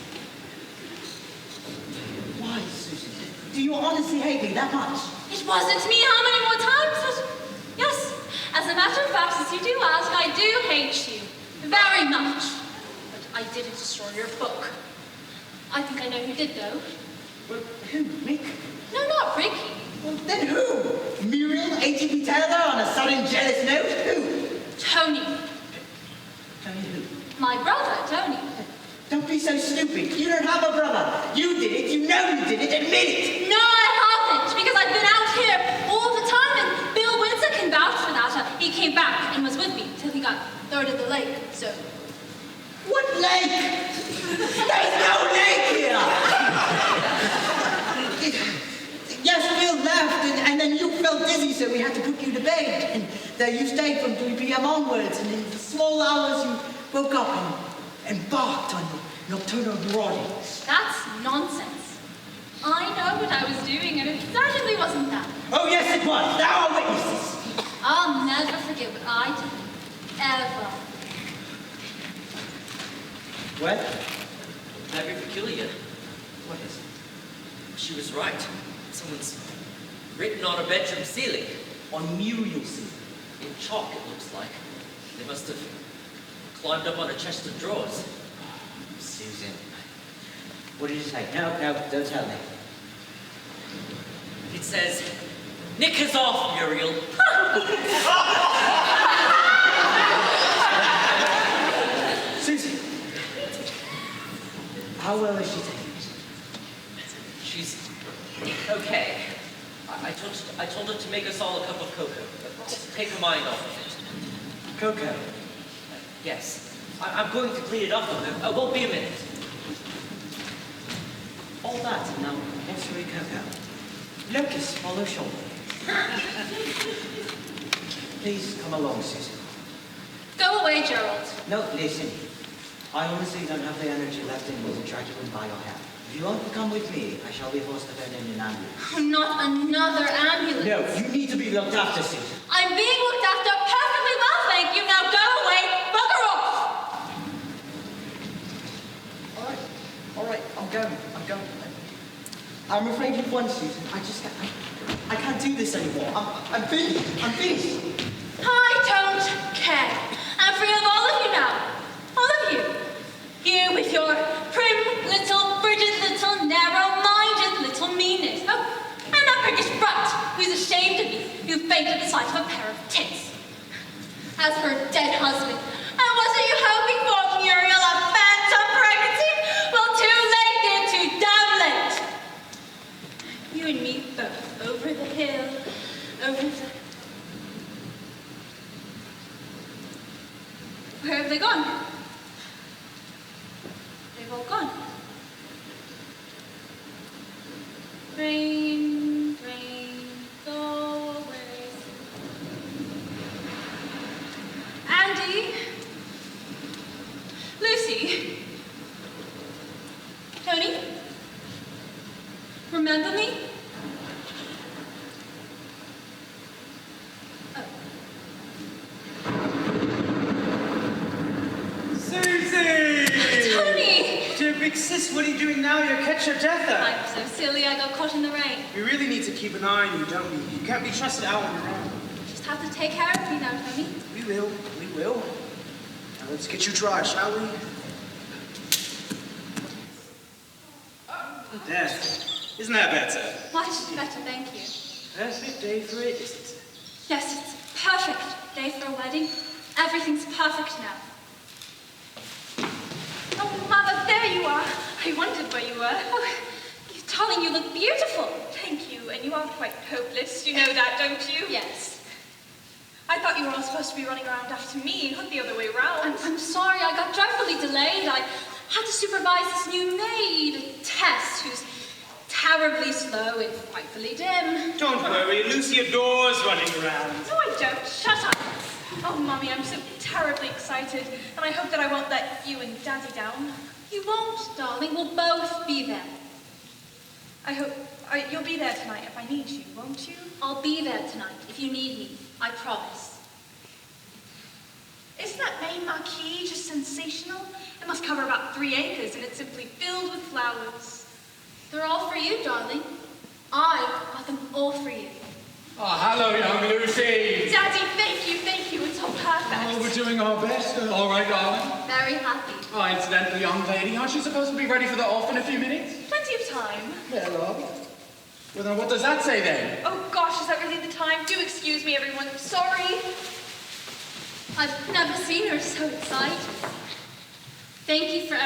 Why, Susan? Do you honestly hate me that much? It wasn't me. How many more times? Yes. As a matter of fact, since you do ask, I do hate you. Very much. But I didn't destroy your book. I think I know who did, though. Well, who? Rick? No, not Ricky. Well, then who? Muriel, ATP Taylor on a sudden jealous note? Who? Tony. Tony who? My brother, Tony. Don't be so stupid. You don't have a brother. You did it. You know you did it. Admit it. No, I haven't, because I've been out here all the time, and Bill Windsor can vouch for that. He came back and was with me till he got thrown in the lake, so... What lake? There's no lake here! Yes, Bill left, and then you felt dizzy, so we had to put you to bed. And there you stayed from 3 p.m. onwards, and in the small hours you woke up and embarked on your nocturnal marauding. That's nonsense. I know what I was doing, and it certainly wasn't that. Oh, yes, it was. There are witnesses. I'll never forget what I did. Ever. What? Very peculiar. What is it? She was right. Someone's written on a bedroom ceiling. On Muriel's ceiling. In chalk, it looks like. They must have climbed up on a chest of drawers. Susan. What did it say? No, don't tell me. It says, "Knickers off, Muriel." Susan. How well is she taking it? She's okay. I told her to make us all a cup of cocoa. Take her mind off of it. Cocoa. Yes. I'm going to clean it up with her. It won't be a minute. All that and now also cocoa. Locust follow shoulder. Please come along, Susan. Go away, Gerald. No, listen. I honestly don't have the energy left in me to try to win by your hand. If you want to come with me, I shall be forced to phone in an ambulance. Not another ambulance. No, you need to be looked after, Susan. I'm being looked after perfectly well, thank you. Now go away. Bugger off. All right, I'm going. I'm afraid you've won, Susan. I can't do this anymore. I'm finished. I don't care. I'm free of all of you now. All of you. You with your prim, little, frigid, little, narrow-minded, little meanness. Oh, and that prickish brat who's ashamed of me, who fainted at the sight of a pair of tits. As for her dead husband, and wasn't you hoping for, Muriel, a phantom pregnancy? Well, too late, dear, too damn late. You and me both, over the hill, over the... Where have they gone? They've all gone. Rain, go away. Andy? Lucy? Tony? Remember me? Big sis, what are you doing now? You'll catch your death up. I'm so silly, I got caught in the rain. We really need to keep an eye on you, don't we? You can't be trusted out on your own. Just have to take care of me now, Tony. We will. Now let's get you dry, shall we? There. Isn't that better? Much better, thank you. Perfect day for it, isn't it? Yes, it's a perfect day for a wedding. Everything's perfect now. Oh, Mother, there you are. I wondered where you were. Oh, you darling, you look beautiful. Thank you, and you are quite hopeless. You know that, don't you? Yes. I thought you were all supposed to be running around after me, not the other way around. I'm sorry, I got dreadfully delayed. I had to supervise this new maid, Tess, who's terribly slow and frightfully dim. Don't worry, Lucy adores running around. No, I don't. Shut up. Oh, Mummy, I'm so terribly excited, and I hope that I won't let you and Daddy down. You won't, darling. We'll both be there. I hope you'll be there tonight if I need you, won't you? I'll be there tonight if you need me. I promise. Isn't that main marquee just sensational? It must cover about 3 acres, and it's simply filled with flowers. They're all for you, darling. I got them all for you. Oh, hello, young Lucy. Daddy, thank you. It's all perfect. Oh, we're doing our best. All right, darling. Very happy. Oh, incidentally, young lady, aren't you supposed to be ready for the off in a few minutes? Plenty of time. Well, well, then what does that say then? Oh gosh, is that really the time? Do excuse me, everyone. Sorry. I've never seen her so excited. Thank you for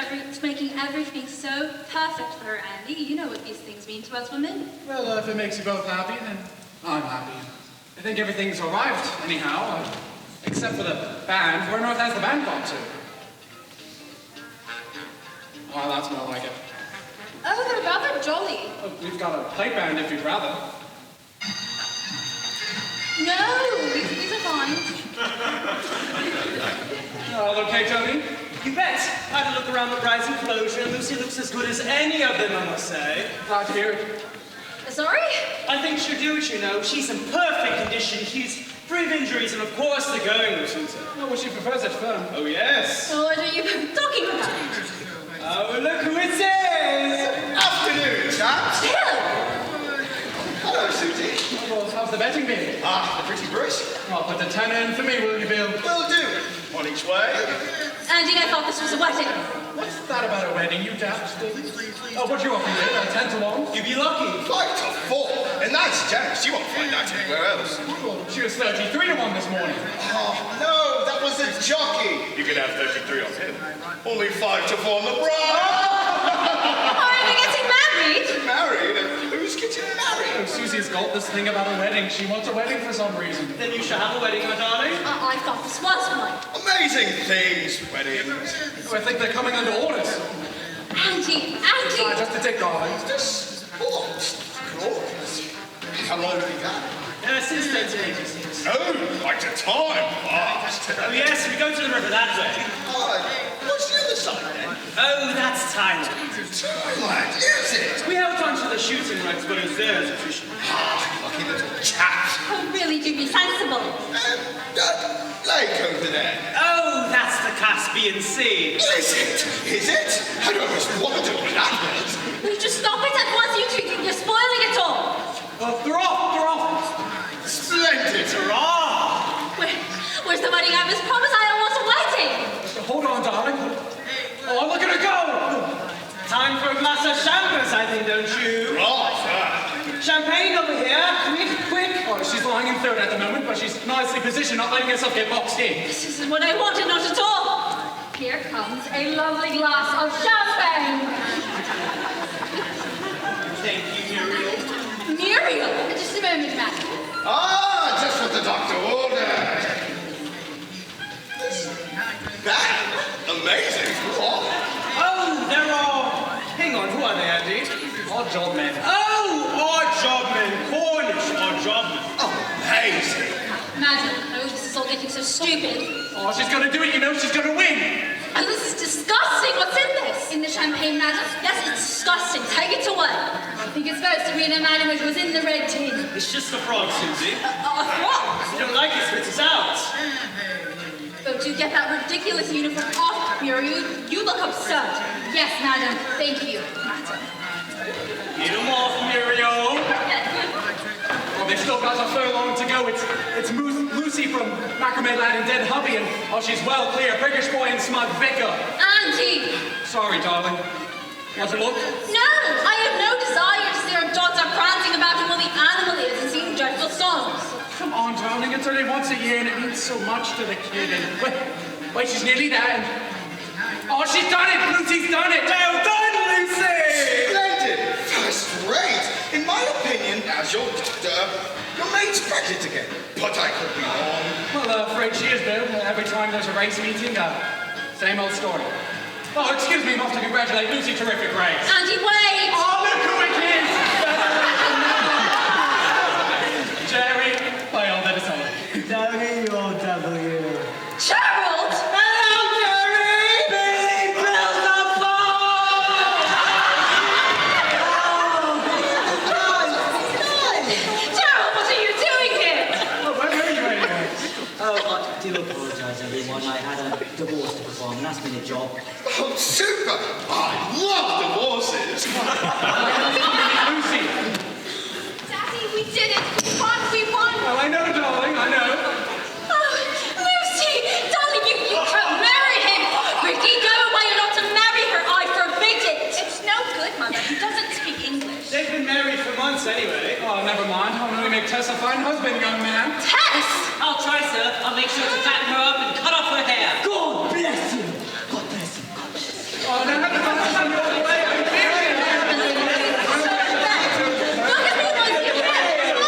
making everything so perfect for her, Andy. You know what these things mean to us women. Well, if it makes you both happy, then I'm happy. I think everything's arrived, anyhow. Except for the band. Where on earth has the band gone to? Oh, that's more like it. Oh, they're rather jolly. Oh, we've got a plate band if you'd rather. No, these are fine. All okay, Tony? You bet. I had a look around the bride's enclosure, and Lucy looks as good as any of them, I must say. Glad to hear it. Sorry? I think she'll do it, you know. She's in perfect condition. She's free of injuries, and of course the going will suit her. Oh, well, she prefers it firm. Oh, yes. What are you talking about? Oh, look who it is! Afternoon, chaps. Hello, Susie. Oh, well, how's the betting been? Ah, pretty brisk. I'll put the tenner in for me, will you, Bill? Will do. On each way. Andy, I thought this was a wedding. What's that about a wedding, you daft thing? Oh, what you offering, Bill? 10 to 1? You'd be lucky. 5 to 4. And that's generous. You won't find that anywhere else. Well, she was 33 to 1 this morning. Oh, no, that was a jockey. You could have 33 on him. Only 5 to 4 on the bride. Are we getting married? Married? Who's getting married? Oh, Susie's got this thing about a wedding. She wants a wedding for some reason. Then you shall have a wedding, my darling. I thought this was mine. Amazing things, weddings. Oh, I think they're coming under orders. Andy! Just to take darling. Just, glorious. How long have you got? Since 1986. Oh, quite a time. Fast. Oh, yes, we go to the river that way. What's the other side then? Oh, that's Thailand. Thailand, is it? We held on to the shooting rights, but it's there as a fishing. Lucky little chap. Oh, really do be sensible. Lake over there. Oh, that's the Caspian Sea. Is it? I almost wondered what that was. Will you just stop it at once, you two? You're spoiling it all. They're off. Splendid. Hurrah! Where's the wedding? I was promised I want a wedding. Hold on, darling. Oh, look at her go! Time for a glass of champers, I think, don't you? Right. Champagne over here. Quick. Oh, she's lying in third at the moment, but she's nicely positioned, not letting herself get boxed in. This isn't what I wanted, not at all. Here comes a lovely glass of champagne. Thank you, Muriel. Muriel? Just a moment, madam. Just what the doctor ordered. That? Amazing. Oh, they're all... Hang on, who are they, Andy? Odd job, man. Oh, odd jobmen. Cornish odd jobmen. Amazing. Madam, this is all getting so stupid. Oh, she's gonna do it, you know, she's gonna win. Oh, this is disgusting. What's in this? In the champagne, madam? Yes, it's disgusting. Take it away. I think it's supposed to be no matter what was in the red tin. It's just a frog, Susie. A frog? If you don't like it, spit it out. Oh, do get that ridiculous uniform off, Muriel. You look absurd. Yes, madam. Thank you, madam. Get him off, Muriel. Well, they've still got a furlong to go. It's Lucy from Macrame Lad and Dead Hubby, and she's well clear. Priggish boy and smug vicar. Auntie! Sorry, darling. Want to look? No! I have no desire to see our daughter prancing about in all the animal ears and singing dreadful songs. Come on, darling. It's only once a year, and it means so much to the kid. And wait, she's nearly there. And oh, she's done it! Lucy's done it! Well done, Lucy! Splendid. First rate. In my opinion, as your doctor, your mate's pregnant again. But I could be wrong. Well, afraid she is, Bill. Every time there's a race meeting, same old story. Oh, excuse me, must to congratulate Lucy. Terrific race. Auntie, wait! Oh, look who it is! Jerry, by all that is all. W-O-W. Gerald! Hello, Jerry! Billy Bill's the Gerald, what are you doing here? Oh, where were you anyway? Oh, I do apologise, everyone. I had a divorce to perform, last-minute job. Oh, super. I love divorces. Lucy. Daddy, we did it! We won! Well, I know, darling, I know. Oh, Lucy! Darling, you can't marry him! Vriti, go away, you're not to marry her! I forbid it! It's no good, Mother. He doesn't speak English. They've been married for months anyway. Oh, never mind. I'll only make Tess a fine husband, young man. Tess! I'll try, sir. I'll make sure to fatten her up and cut off her hair. God bless you! God bless you! God bless you! Oh, now have to find your way. I'm feeling it. Look at me, boys! You can't!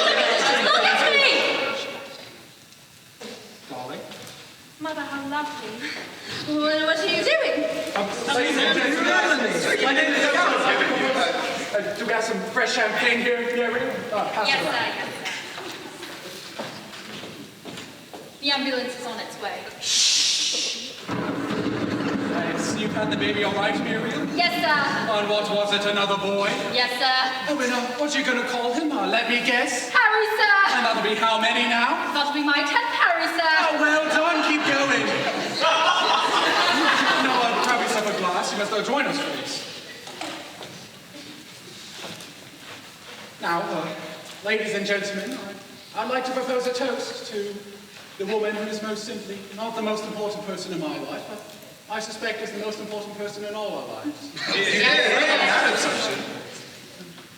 Look at me! Darling. Mother, how lovely. What are you doing? My name is Gerald. Do we have some fresh champagne here, Ellerie? Pass it around. Yes, sir. The ambulance is on its way. had the baby all right, Muriel? Yes, sir. And what was it, another boy? Yes, sir. Oh, and what are you going to call him? Let me guess. Harry, sir. And that'll be how many now? That'll be my 10th Harry, sir. Oh, well done. Keep going. No, I'll grab yourself a glass. You must go join us, please. Now, ladies and gentlemen, I'd like to propose a toast to the woman who is most simply not the most important person in my life, but I suspect is the most important person in all our lives.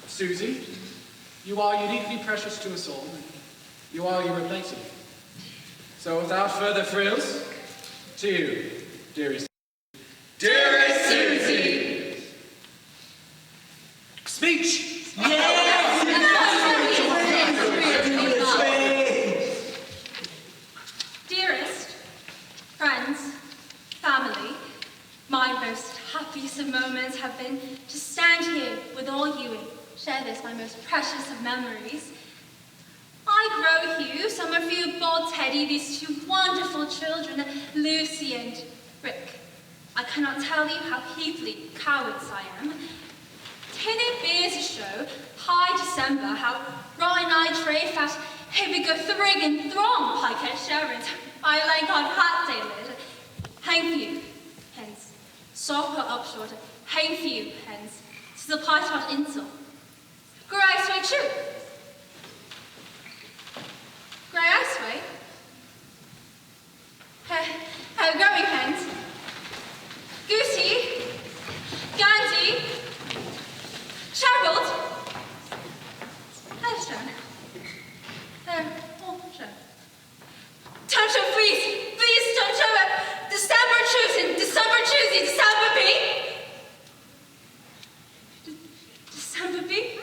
Susie, you are uniquely precious to us all. You are irreplaceable. So without further frills, to you, dearest. Dearest Susie! Speech! Dearest, friends, family, my most happiest of moments have been to stand here with all you and share this, my most precious of memories. I grow you, some of you bought Teddy, these two wonderful children, Lucy and Rick. I cannot tell you how heaply cowards I am. Tin it bears a show, high December, how Ryan I trade fast, he go thrig and throng, pike at Sherrod. I like on hot day lit. Hang few, hence. Soft up short, hang few, hence. Tis the pie tot insult. Grey ice way chew. Grey ice way. How growing hens. Goosey. Gandhi. Gerald. Ashton. Tonto, please, Tonto. December choosing, December B. December B.